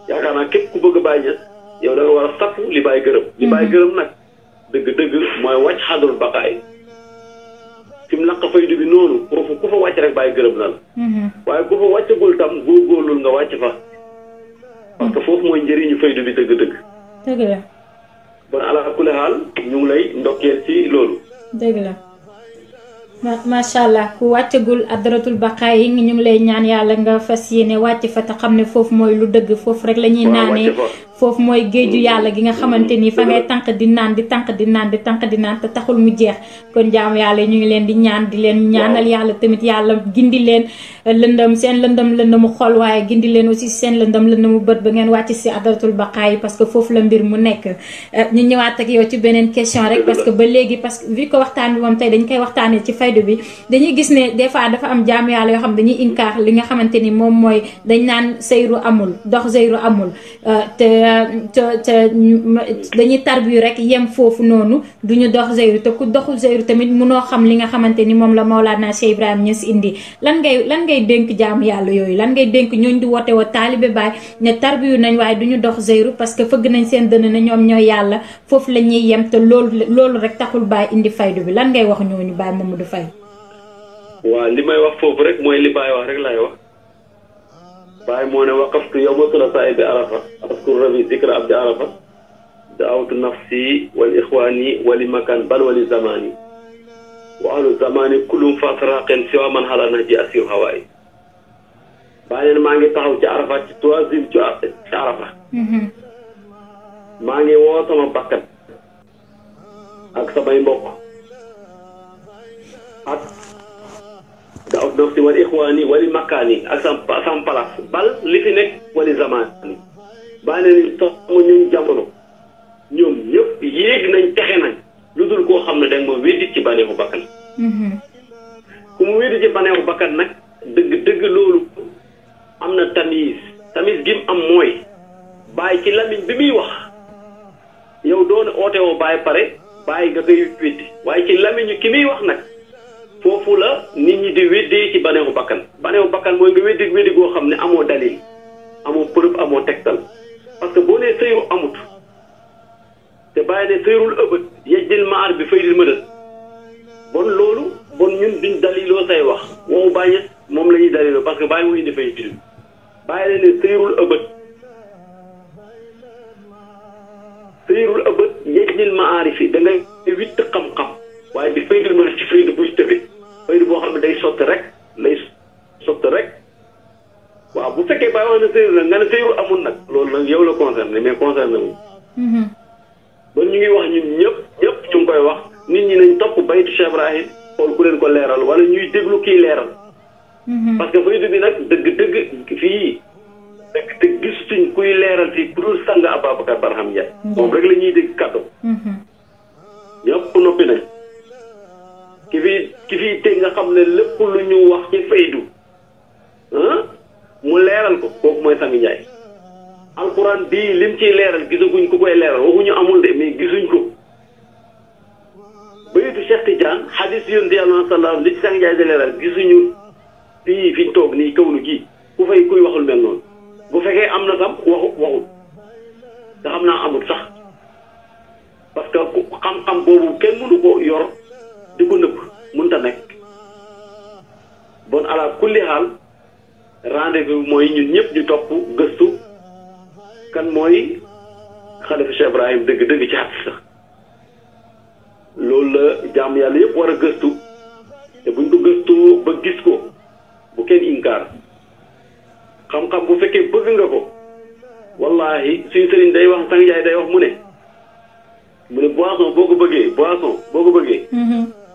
yaakaar naa képp ku bëgg Baye Niass yow da nga war a sakku li Baye gërëm. li Baye gërëm nag dëgg-dëgg mooy wàcc xadul baqaay fi mu laq faydu bi noonu foofu ku fa wàcc rek Baye gërëm na la. waaye ku fa wàccagul tam góorgóorlul nga wàcc fa. parce que foofu mooy njëriñu faydu bi dëgg-dëgg. dëgg la. bon ala kulli xaal ñu ngi lay ndokkeel ci loolu. dëgg la. macha allah ku wàccagul adratul baqaa yi ñu ngi lay ñaan yàlla nga fas yéene wàcc fa te xam ne foofu mooy lu dëgg foofu rek la ñuy naanee foofu mooy géeju yàlla gi nga xamante ni fa ngay tànq di naan di tànq di naan di tànq di naan te taxul mu jeex kon jaamu yàlla ñu ngi leen di ñaan di leen ñaanal yàlla tamit yàlla gindi leen lëndëm seen lëndëmu xol waaye gindi leen aussi seen lëndëmu bët ba ngeen wàcc si adratul baqaa yi parce que foofu la mbir mu nekk ñu ñëwaat ak yow ci beneen question rek parce que ba léegi parce que vu que waxtaan bi moom tey dañ koy waxtaanee ci faydu bi dañuy gis ne des fois dafa am jaamu yàlla yoo xam dañuy inkaar li nga xamante ni moom mooy dañ naan seyru amul dox seyru amul te dañuy tarbiyu rek yem foofu noonu duñu dox seyru te ku doxul seyru tamit munoo xam li nga xamante ni moom la Mawlana Cheikh Ibrahima Niass indi lan ngay dénk jaamu yàlla yooyu lan ngay dénk ñooñ di woote wa taalibe Baay ne tarbiyu nañ waaye duñu dox seyru parce que fëgg nañ seen dënn ne ñoom ñooy yàlla foofu la ñuy yem te loolu rek taxul Baay indi faydu bi lan ngay wax ñooñu Baay Mamadou Faye. waaw li may wax foofu rek mooy li Baay wax rek laay wax Baay moo ne waqaftu yawma thulathaa bi arafa askur rabi zikra abdi arafa daawtu nafsi wal ixwaani wali makan bal wali zamani wa ahlu zamani kullum fasraqen siwa man xala na ji asir hawaay Baay neen maa ngi taxaw ci arafa ci troisième ci arafa maa ngi woo sama bakkat ak samay mbokk ak daaw nafsi wal ixwaani wali makkaani ak sam place bal li fi nekk wali zamaani Baay ne ni sama ñun jamono ñoom ñëpp yéeg nañ texe nañ lu dul koo xam ne da nga ma weddi ci bànneexu bakkan ku mu weddi ci bànneexu bakkan nag dëgg loolu am na tamis gi mu am mooy bàyyi ci lamiñ bi muy wax yow doon oote woo bàyyi pare bàyyi nga koy weddi waaye ci lamiñu ki muy wax nag foofu la nit ñi di weddee ci bànneexu bakkan mooy nga weddi goo xam ne amoo dalil amoo preuve amoo tegtal parce que boo nee sëyru amut te bàyyi ne sëyrul ëbët yejjil maar bi faydil mëdët bon loolu bon ñun duñ daliloo say wax waxu bàyyi moom la ñuy daliloo parce que bàyyi mu indi fay film bàyyi ne sëyrul ëbët yejjil maar fi da ngay witt xam-xam waaye bi faydil mëdët ci faydu buy tëbe faydu boo xam ne day sotti rek waaw bu fekkee bàyyi wax ne sëyru nag nga ne sëyru amul nag loolu nag yow la concerné mais concerné wu bon ñu ngi wax ñun ñëpp ñu ngi koy wax nit ñi nañ topp baytu Cheikh Ibrahim xool ku leen ko leeral wala ñuy déglu kii leeral parce que faydu bi nag dëgg fii dëgg gisuñ kuy leeral fii ku dul sang Ababacar Barham Ndiaye moom rek la ñuy dégg kàddu ñëpp noppi nañ ki fii teg nga xam ne lépp lu ñu wax ci faydu mu leeral ko kooku mooy sang Ndiaye alquran bii lim ciy leeral gisaguñ ku koy leeral waxuñu amul de mais gisuñ ko baytu Cheikh Tidiane hadis yonent Yàlla sallallahu li ci sang Ndiaye di leeral gisuñu fii fi ñu toog nii kawlu gii ku fay kuy waxul mel noonu bu fekkee am na tam waxul te xam naa amul sax parce que xam-xam boobu kenn mënu ko yor di ko nëbb mënta nekk bon ala kulli xaal rendez-vous mooy ñun ñëpp ñu topp gëstu kan mooy xalifa Cheikh Ibrahim dëgg ci at sax loolu la jaam yàlla yëpp war a gëstu te buñ ko gëstoo ba gis ko bu kenn inkaar xam-xam bu fekkee bëgg nga ko wallahi suñu sëriñ day wax sang Njaay day wax mu ne boisson boo ko bëggee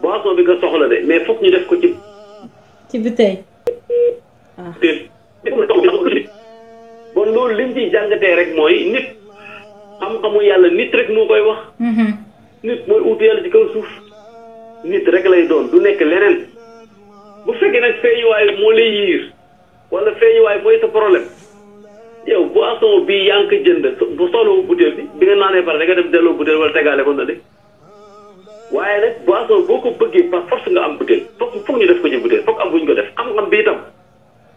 boisson bi nga soxla de mais fokk ñu def ko ci bouteille bon loolu lim ciy jàngatee rek mooy nit xam-xamu yàlla nit rek moo koy wax nit mooy uutu yàlla ci kaw suuf nit rek lay doon du nekk leneen bu fekkee nag feeñuwaay moo lay yiir wala feeñuwaay mooy sa problème yow boisson bi yaa ngi ko jënd bu soxlawu butéel bi nga naanee pare da nga dem delloo butéel wala tegaale ko na de waaye nag boisson boo ko bëggee par force nga am butéel foog ñu def ko ci butéel foog am buñ ko def xam-xam bi itam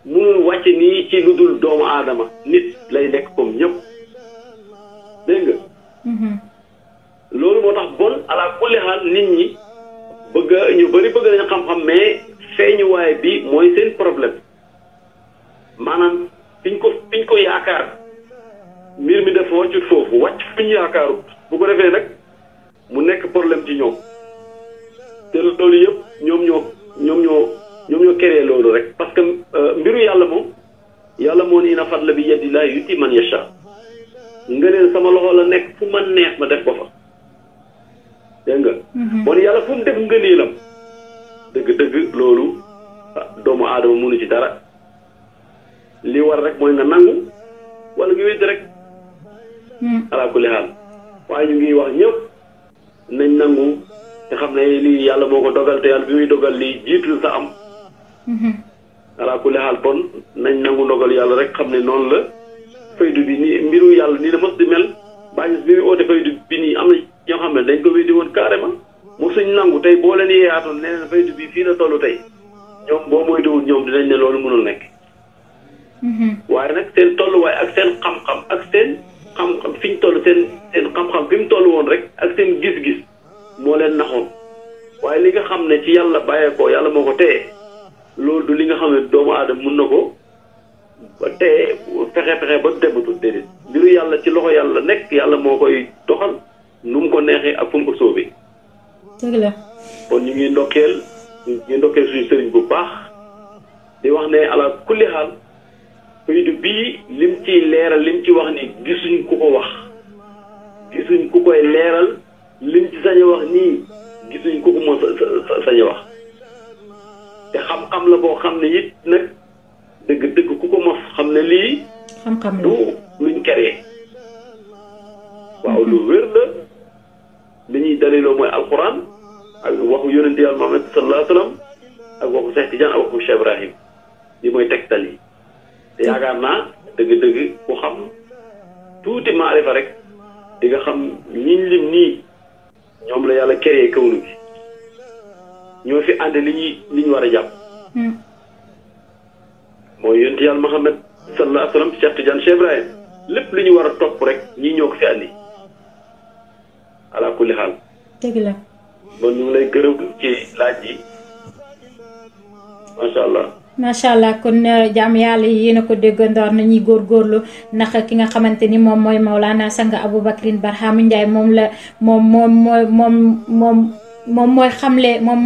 munul wàcce nii ci lu dul doomu aadama nit lay nekk comme ñëpp dégg nga loolu moo tax bon ala kulli xaal nit ñi ñu bëri bëgg nañu xam-xam mais feeñuwaay bi mooy seen problème maanaam fiñ ko yaakaar mbir mi dafa wàccut foofu wàcc fuñ yaakaaru bu ko defee nag mu nekk problème ci ñoom te loolu yëpp ñoom ñoo créé loolu rek parce que mbiru yàlla moo ni na fadla bi yadillaahi yu'ti man yasha ngëneel sama loxo la nekk fu ma neex ma def ko fa dégg nga bon yàlla fu mu def ngëneelam dëgg loolu doomu aadama mënu ci dara li war rek mooy nga nangu wala nga wéddi rek ala kulli xaal waaye ñu ngi wax ñëpp nañ nangu te xam ne lii yàlla moo ko dogal te yàlla bi muy dogal lii jiitul sa am ala kulli xaal bon nañ nangu ndogal yàlla rek xam ne noonu la faydu bi nii mbiru yàlla nii la mos di mel bàññis bi muy oote faydu bi nii am na ñoo xam ne dañ ko weddi woon carrément mosuñ nangu tey boo leen yeeyaatoon nee na faydu bi fii la toll tey ñoom boo moytuwul ñoom dinañ ne loolu mënul nekk waaye nag seen tolluwaay ak seen xam-xam ak seen xam-xam fi ñu toll seen xam-xam fi mu toll woon rek ak seen gis-gis moo leen naxoon waaye li nga xam ne ci yàlla bàyyeekoo yàlla moo ko téye loolu du li nga xam ne doomu aadama mun na ko ba téye fexe ba dematul déedéet mbiru yàlla ci loxo yàlla nekk yàlla moo koy doxal nu mu ko neexee ak fu mu ko soobee. dëgg la. kon ñu ngi ndokkeel suñu sëriñ bu baax di wax ne ala kulli xaal faydu bii lim ciy leeral lim ci wax ni gisuñ ku ko wax gisuñ ku koy leeral lim ci sañ a wax nii gisuñ ku ko mos sañ a wax te xam-xam la boo xam ne it nag dëgg ku ko mos xam ne lii. xam-xam la du luñ créé. waaw lu wér la dañuy daliloo mooy alquran ak waxu yonente yàlla Muhammad sallallahu alayhi wa sallam ak waxu Cheikh Tidiane ak waxu Cheikh Ibrahim li mooy tegtal yi te yaakaar naa dëgg-dëgg ku xam tuuti maarifa rek di nga xam ñiñ lim nii ñoom la yàlla créé kawnu gi ñoo fi ànd li ñu war a jàpp mooy yonent yàlla Muhammad sallallahu alayhi wa sallam Cheikh Tidiane Cheikh Ibrahim lépp li ñu war a topp rek ñii ñoo ko fi àndi ala kulli xaal dëgg la bon ñu ngi lay gërëm ci laaj yi macha allah macha allah kon jaam yàlla yi yéen a ko déggandoor nañuy góorgóorlu ndax ki nga xamante ni moom mooy Maulana Sang Aboubacrin Barhama Ndiaye moom la moom mooy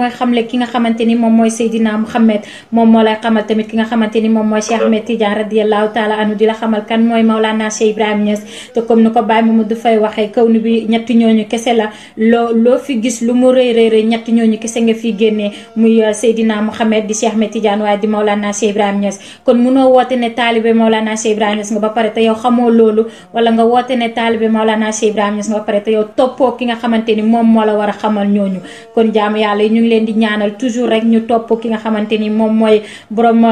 xamle ki nga xamante ni moom mooy Seydina Mouhamed moom moo lay xamal tamit ki nga xamante ni moom mooy Cheikh Ahmed Tidiane radiyallahu taala anhu di la xamal kan mooy Maulana Cheikh Ibrahim Niass te comme ni ko Baye Mamadou Faye waxee kaw nu bi ñetti ñooñu kese la loo fi gis lu mu rëy rëy ñetti ñooñu kese nga fi génnee muy Seydina Mouhamed di Cheikh Ahmed Tidiane waaye di Maulana Cheikh Ibrahim Niass kon munoo woote ne taalibe Maulana Cheikh Ibrahim Niass nga ba pare te yow xamoo loolu wala nga woote ne taalibe Maulana Cheikh Ibrahim Niass nga ba pare te yow toppoo ki nga xamante ni moom moo la war a xamal ñooñu kon jaamu yàlla yi ñu ngi leen di ñaanal toujours rek ñu topp ki nga xamante ni moom mooy borom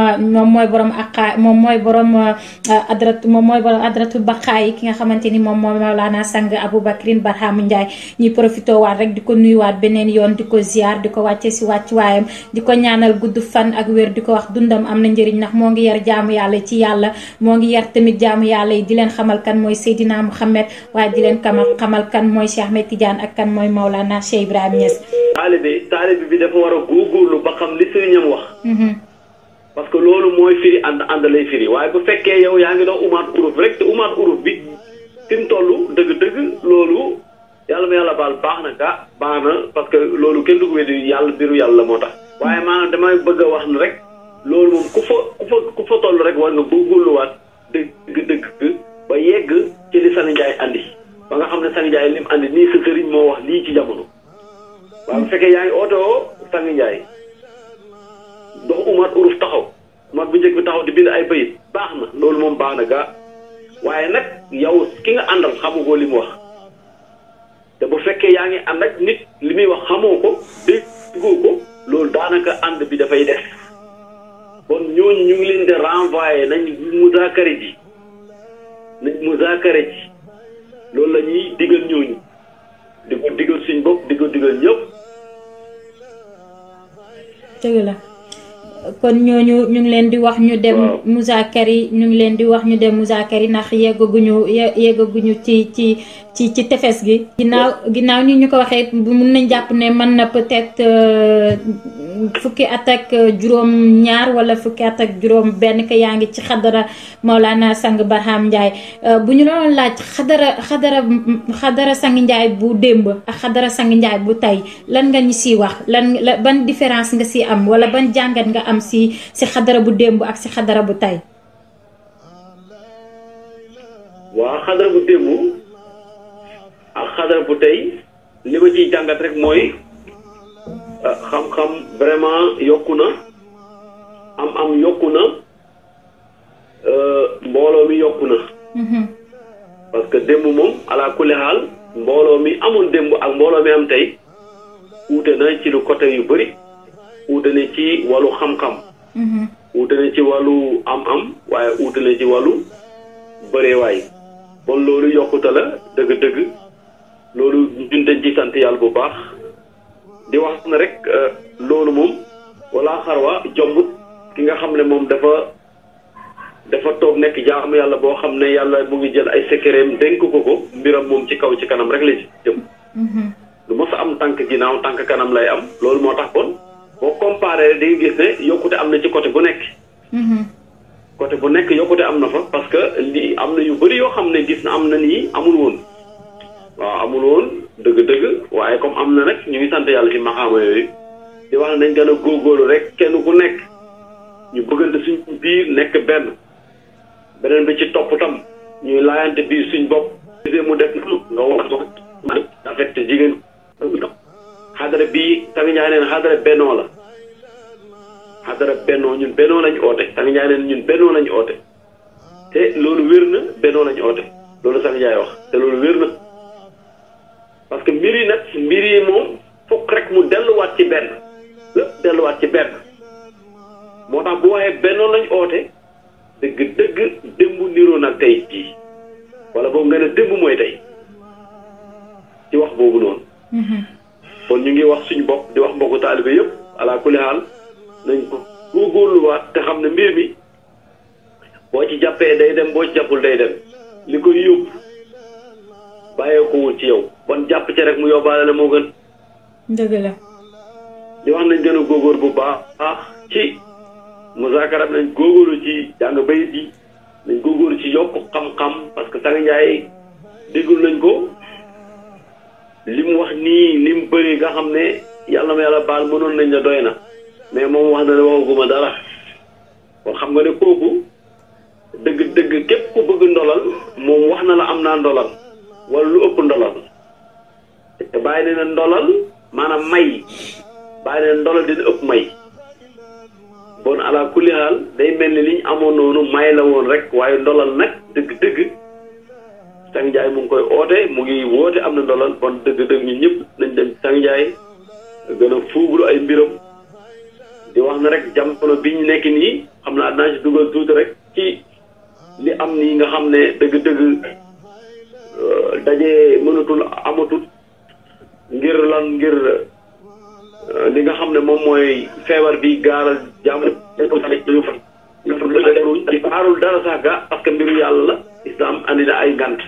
adratu baqaa yi ki nga xamante ni moom mooy Maulana Sang Aboubacrin Barhama Ndiaye ñuy profité waat rek di ko nuyuwaat beneen yoon di ko ziar di ko wàcce si wàccuwaayam di ko ñaanal gudd fan ak wér di ko wax dundam am na njëriñ ndax moo ngi yar jaamu yàlla ci yàlla moo ngi yar tamit jaamu yàlla yi di leen xamal kan mooy Seydina Mouhamed waaye di leen xamal kan mooy Cheikh Ahmed Tidiane ak kan mooy Maulana Cheikh Ibrahim Niass. taalibe bi dafa war a góorgóorlu ba xam li sëriñam wax parce que loolu mooy firi ànd lay firi waaye bu fekkee yow yaa ngi doon umaat uruf rek te umaat uruf bi fi mu toll dëgg-dëgg loolu yàlla ma yàlla baal baax na baax na parce que loolu kenn du ko weddi yàlla biru yàlla moo tax waaye maanaam damay bëgg a wax ne rek loolu moom ku fa toll rek war nga góorgóorluwaat dëgg ba yegg ci li Sang Ndiaye andi ba nga xam ne Sang Ndiaye lim andi nii sa sëriñ moo wax lii ci jamono waaw bu fekkee yaa ngi ootoo Sang Ndiaye dox umaat uruf taxaw umaat bu njëkk bi taxaw di bind ay bayit baax na loolu moom baax na waaye nag yow ki nga àndal xamu ko li mu wax te bu fekkee yaa ngi ànd ak nit li muy wax xamoo ko déggoo ko loolu daanaka ànd bi dafay def bon ñooñu ñu ngi leen di renvoyer nañ muzaakare ji loolu la ñuy digal ñooñu di ko digal suñ bopp di ko digal ñëpp. dëgg la kon ñooñu ñu ngi leen di wax ñu dem muzaakari ñu ngi leen di wax ñu dem muzaakari ndax yeggaguñu ci tefes gi ginnaaw ni ñu ko waxee mun nañ jàpp ne mën na peut-être fukki at ak juróom ñaar wala fukki at ak juróom benn ka yaa ngi ci xadara Maulana Sang Barhama Ndiaye bu ñu doon laaj xadara Sang Ndiaye bu démb ak xadara Sang Ndiaye bu tey lan nga ñu siy wax ban différence nga si am wala ban jàngat nga am si xadara bu démb ak si xadara bu tey. waaw xadara bu démb ak xadara bu tey li ma ciy jàngat rek mooy xam-xam vraiment yokku na am yokku na mbooloo mi yokku na parce que démb moom ala kulli xaal mbooloo mi amoon démb ak mbooloo mi am tey uute na ci lu côté yu bëri uute na ci wàllu xam-xam uute na ci wàllu am waaye uute na ci wàllu bëreewaay bon loolu yokkute la dëgg-dëgg loolu ñun dañ ci sant yàlla bu baax di wax na rek loolu moom wala xarwa jombut ki nga xam ne moom dafa toog nekk jaamu yàlla boo xam ne yàlla mu ngi jël ay secretam dénk ko mbiram moom ci kaw ci kanam rek la ci jëm lu mos a am tànk ginnaaw tànk kanam lay am loolu moo tax kon boo comparé di nga gis ne yokkute am na ci côté bu nekk côté bu nekk yokkute am na fa parce que lii am na yu bëri yoo xam ne gis na am na nii amul woon waaw amul woon dëgg-dëgg waaye comme am na nag ñu ngi sant yàlla ci maxaama yooyu di wax ne nañ gën a góorgóorlu rek kenn ku nekk ñu bëggante suñ biir nekk beneen bi ci topp tam ñuy laayante biir suñ bopp mu def nga wax rafet te jigéen xadara bii Sang Ndiaye neen xadara bennoo la xadara bennoo ñun bennoo lañu oote Sang Ndiaye neen ñun bennoo lañu oote te loolu wér na bennoo lañu oote loolu Sang Ndiaye wax te loolu wér na parce que mbir yi nag mbir yi moom fokk rek mu delluwaat ci benn lépp delluwaat ci benn moo tax bu waxee bennoon lañ oote dëgg démb niroo nag tey jii wala boobu nga ne démb mooy tey ci wax boobu noonu kon ñu ngi wax suñu bopp di wax mbokku taalibe yëpp ala kulli haal nañ ko góorgóorluwaat te xam ne mbir mi boo ci jàppee day dem boo ci jàppul day dem li koy yóbbu bàyyeekowul ci yow bon jàpp ci rek mu yóbbaale la moo gën. dëgg la. di wax nañ gën a góorgóor bu baax ci musaakaram nañ góorgóorlu ci jàng bayit yi nañ góorgóorlu ci yokk xam-xam parce que Sang Njaay déggul nañ ko li mu wax nii li mu bëri nga xam ne yàlla ma yàlla baal mënoon nañ la doy na mais moom wax na ne waxaguma dara kon xam nga ne kooku dëgg képp ku bëgg ndolal moom wax na la am naa ndolal wala lu ëpp ndolal te bàyyi ne na ndolal maanaam may bàyyi ne ndolal dina ëpp may bon ala kulli haal day mel ni liñ amoon noonu may la woon rek waaye ndolal nag dëgg Sang Njaay mu ngi koy oote mu ngi woote am na ndolal bon dëgg ñun ñëpp nañ dem Sang Njaay gën a fuuglu ay mbiram di wax na rek jamono bi ñu nekk nii xam naa dinaa ci dugal tuuti rek ci li am nii nga xam ne dëgg daje mënatul amatul ngir li nga xam ne moom mooy feebar bi gaaral jàmm aarul dara sax ga parce que mbiru yàlla la islam andi na ay ngant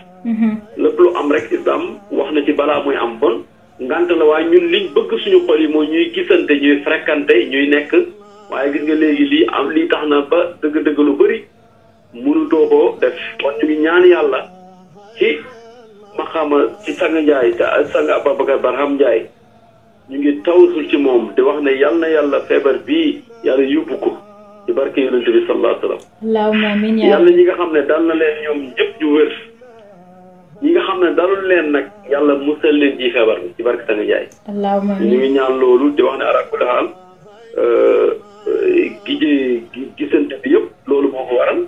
lépp lu am rek islam wax na ci balaa muy am bon ngant la waaye ñun liñ bëgg suñu xol yi mooy ñuy gisante ñuy fréquenté ñuy nekk waaye gis nga léegi lii tax na ba dëgg lu bëri mënutoo ko def kon ñu ngi ñaan yàlla ci maxama ci Sang Njaay te Sang Ababacar Barham Njaay ñu ngi tawsul ci moom di wax ne yal na yàlla feebar bii yàlla yóbbu ko ci barke yonent bi sallallahu alayhi wa sallam. allahumma amiin yàlla ñi nga xam ne dal na leen ñoom ñëpp ñu wér ñi nga xam ne dalul leen nag yàlla musal leen ci feebar bi ci barke Sang Njaay. allahumma amiin ñu ngi ñaan loolu di wax ne ala kulli haal gisante bi yëpp loolu moo ko waral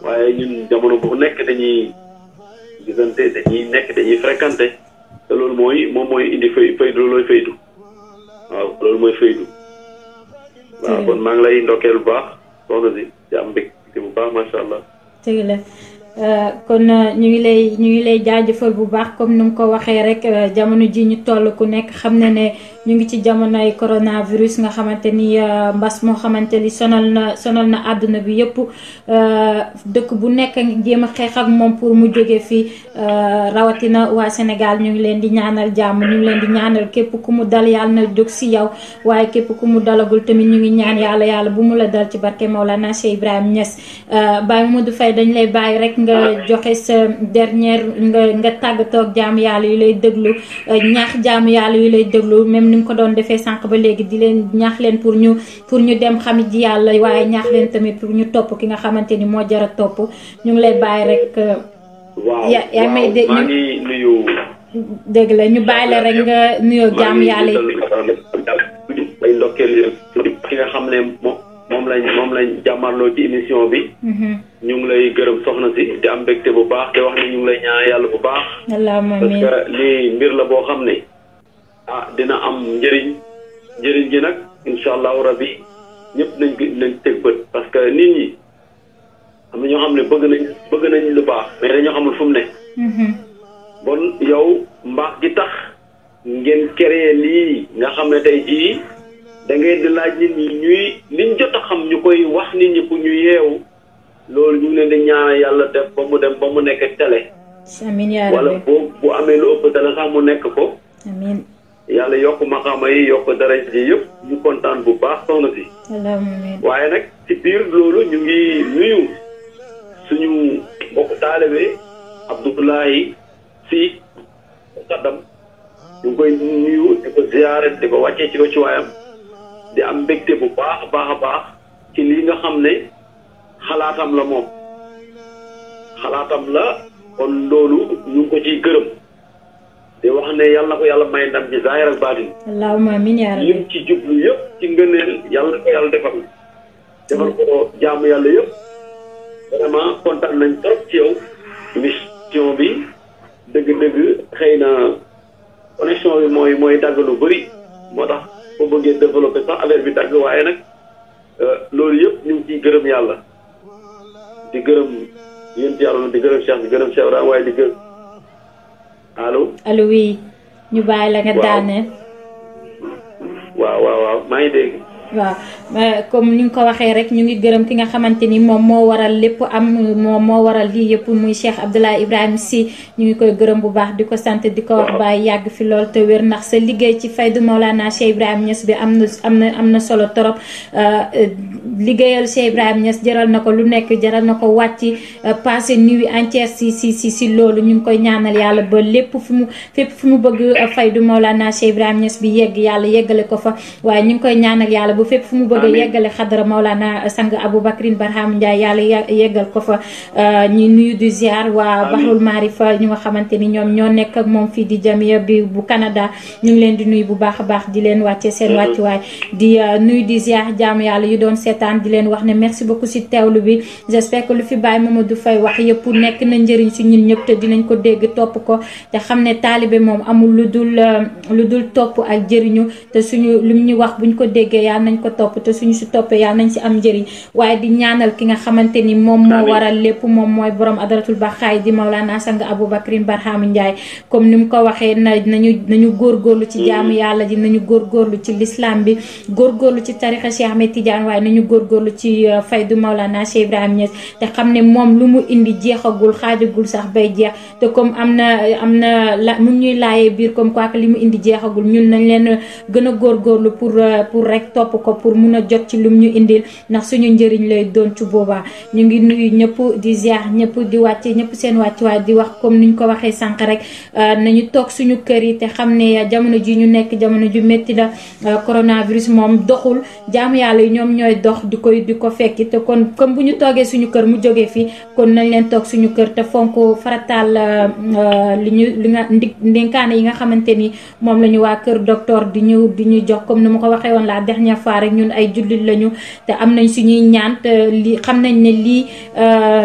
waaye ñun jamono bu nekk dañuy gisante dañuy fréquenté te loolu moom mooy indi faydu loolooy faydu waaw loolu mooy faydu waaw kon maa ngi lay ndokkeel bu baax soxna si di am mbégte bu baax macha allah. dëgg la kon ñu ngi lay jaajëfal bu baax comme ni nga ko waxee rek jamono ji ñu toll ku nekk xam na ne ñu ngi ci jamonoy coronavirus nga xamante ni mbas moo xamante ni sonal na àdduna bi yëpp dëkk bu nekk ngi jéem a xeex ak moom pour mu jóge fii rawatina waa Sénégal ñu ngi leen di ñaanal jàmm ñu ngi leen di ñaanal képp ku mu dal yàlla na jóg si yow waaye képp ku mu dalagul tamit ñu ngi ñaan yàlla bu mu la dal ci barke Maolana Cheikh Ibrahima Niass Baye Modou Faye dañ lay bàyyi rek nga joxe sa dernière nga tàggatoo ak jaamu yàlla yu lay déglu ñaax jaamu yàlla yu lay déglu même ni nga ko doon defee sànq ba léegi di leen ñaax leen pour ñu dem xamit ji yàlla waaye ñaax leen tamit pour ñu topp ki nga xamante ni moo jar a topp ñu ngi lay bàyyi rek. waaw yaa may dégg maa ngi nuyu. dégg la ñu bàyyi la rek nga nuyoo jaamu yàlla yi. bay ndokkeel ki nga xam ne moom lañ jàmmarloo ci émission bi. ñu ngi lay gërëm soxna si di am mbégte bu baax te wax ne ñu ngi lay ñaan yàlla bu baax. allahumma amiin parce que lii mbir la boo xam ne dina am njëriñ gi nag incha allahu rabbi ñëpp nañ teg bët parce que nit ñi am na ñoo xam ne bëgg nañ lu baax mais dañoo xamul fu mu ne. bon yow mbaax gi tax ngeen créé lii nga xam ne tey jii da ngay di laaj nit ñi liñ jot a xam ñu koy wax nit ñi pour ñu yeewu. loolu ñu ngi leen di ñaan yàlla def ba mu dem ba mu nekk télé. amiin yaa rabbi wala bu amee lu ëpp télé sax mu nekk ko. amiin yàlla yokk maqaama yi yokk daraja ji yëpp ñu kontaan bu baax soxna si. amiin waaye nag ci biir loolu ñu ngi nuyu suñu mbokku taalibe Abdoulaye Sy Muqaddam ñu ngi koy nuyu di ko ziyaare di ko wàccee ci ko ci waayam di am mbégte bu baax a baax ci lii nga xam ne. xalaatam la moom xalaatam la kon loolu ñu ngi ko ciy gërëm di wax ne yàlla na ko yàlla may ndam ci zaahir ak baatin. allahumma amiin yaa rabbi lim ci jublu yëpp ci ngëneel yàlla na ko yàlla defal ko jaamu yàlla yëpp vraiment kontaan nañ trop ci yow mission bi dëgg-dëgg xëy na connexion bi mooy dagg lu bëri moo tax boo bëggee développé sax affaire bi dagg waaye nag loolu yëpp ñu ngi ciy gërëm yàlla di gërëm yéen ci yàlla di gërëm Cheikh di gërëm Cheikh Ibrahima waaye di gërëm allo oui ñu bàyyi la nga daane. waaw maa ngi dégg. waaw comme ni nga ko waxee rek ñu ngi gërëm ki nga xamante ni moom moo waral lépp am moom moo waral lii yëpp muy Cheikh Abdoulaye Ibrahima Sy ñu ngi koy gërëm bu baax di ko sant di ko wax bàyyi yàgg fi lool te wér ndax sa liggéey ci faydu Maulana Cheikh Ibrahima Niass bi am na solo torop liggéeyal Cheikh Ibrahima Niass jaral na ko lu nekk jaral na ko wàcc passé nuit entière si loolu ñu ngi koy ñaanal yàlla ba fépp fu mu bëgg faydu Maulana Cheikh Ibrahima Niass bi yegg yàlla yeggale ko fa waaye ñu ngi koy ñaanal yàlla bu fépp fu mu bëgg a yeggale xadara Maulana sang Aboubacrin Barham Ndiaye yàlla yeggal ko fa ñi nuyu di ziar waa Bahrul Marifa ñu nga xamante ni ñoom ñoo nekk ak moom fii di Jamia bi bu Canada ñu ngi leen di nuyu bu baax a baax di leen wàcce seen wàccuwaay di nuyu di ziar jaamu yàlla yu doon seetaan di leen wax ne merci beaucoup si teewlu bi j'espère que lu fi Baye Mamadou Faye wax yëpp nekk na njëriñ si ñun ñëpp te dinañ ko dégg topp ko te xam ne taalibe moom amul lu dul topp ak jëriñu te suñu lu ñu wax buñ ko déggee yàlla nañ ko topp te suñu si toppee yàlla nañ si am njëriñ waaye di ñaanal ki nga xamante ni moom moo waral lépp moom mooy borom adaratul baxaay di Maulana sang Aboubacrin Barham Ndiaye comme ni mu ko waxee nañu góorgóorlu ci jaamu yàlla ji nañu góorgóorlu ci l'islam bi góorgóorlu ci tarixa Cheikh Ahmed Tidiane waaye nañu góorgóorlu ci faydu Maulana Cheikh Ibrahima Niass te xam ne moom lu mu indi jeexagul xaajagul sax bay jeex te comme am na mu ñuy laayee biir comme quoi que li mu indi jeexagul ñun nañ leen gën a góorgóorlu pour rek topp ko pour mun a jot ci lum ñu indil ndax suñu njëriñ lay doon ci boobaa ñu ngi nuyu ñëpp di ziar ñëpp di wàcce ñëpp seen wàccuwaay di wax comme niñ ko waxee sànq rek nañu toog suñu kër yi te xam ne jamono ji ñu nekk jamono ju métti la coronavirus moom doxul jaamu yàlla yi ñoom ñooy dox di ko fekki te kon comme bu ñu toogee suñu kër mu jógee fii kon nañ leen toog suñu kër te fonk farataal li nga ndénkaane yi nga xamante ni moom la ñu waa kër docteur di ñu jox comme ni ma ko waxee woon la dernière fois rek ñun ay jullit lañu te am nañ suñuy ñaan te li xam nañ ne lii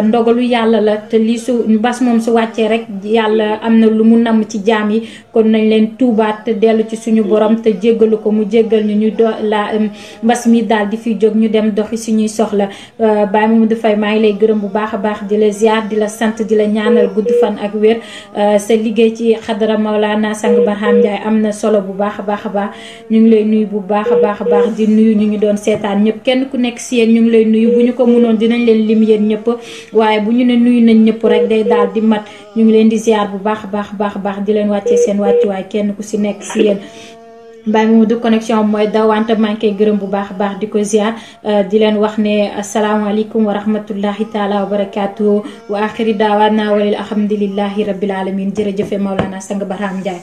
ndogalu yàlla la te lii su mbas moom su wàccee rek yàlla am na lu mu namm ci jaam yi kon nañ leen tuubaat te dellu ci suñu borom te jéggalu ko mu jéggal ñu mbas mi daal di fi jóg ñu dem doxi suñuy soxla Baye Mamadou Faye maa ngi lay gërëm bu baax a baax di la ziar di la sant di la ñaanal gudd fan ak wér sa liggéey ci xadara Maulana sang Barham Ndiaye am na solo bu baax a baax a baax ñu ngi lay nuyu bu baax a baax di nuyu ñu ngi doon seetaan ñëpp kenn ku nekk si yéen ñu ngi lay nuyu bu ñu ko mënoon dinañ leen lim yéen ñëpp waaye bu ñu ne nuyu nañ ñëpp rek day daal di mat ñu ngi leen di ziar bu baax a baax di leen wàccee seen wàccuwaay kenn ku si nekk si yéen Baye Mamadou connexion mooy dawante maa ngi koy gërëm bu baax a baax di ko ziar di leen wax ne asalaamaaleykum wa rahmatullahi taala wa barakaatu wa axiri daawaana walil alhamdulillahi rabbil alamin jërëjëfe Maulana sang Barham Ndiaye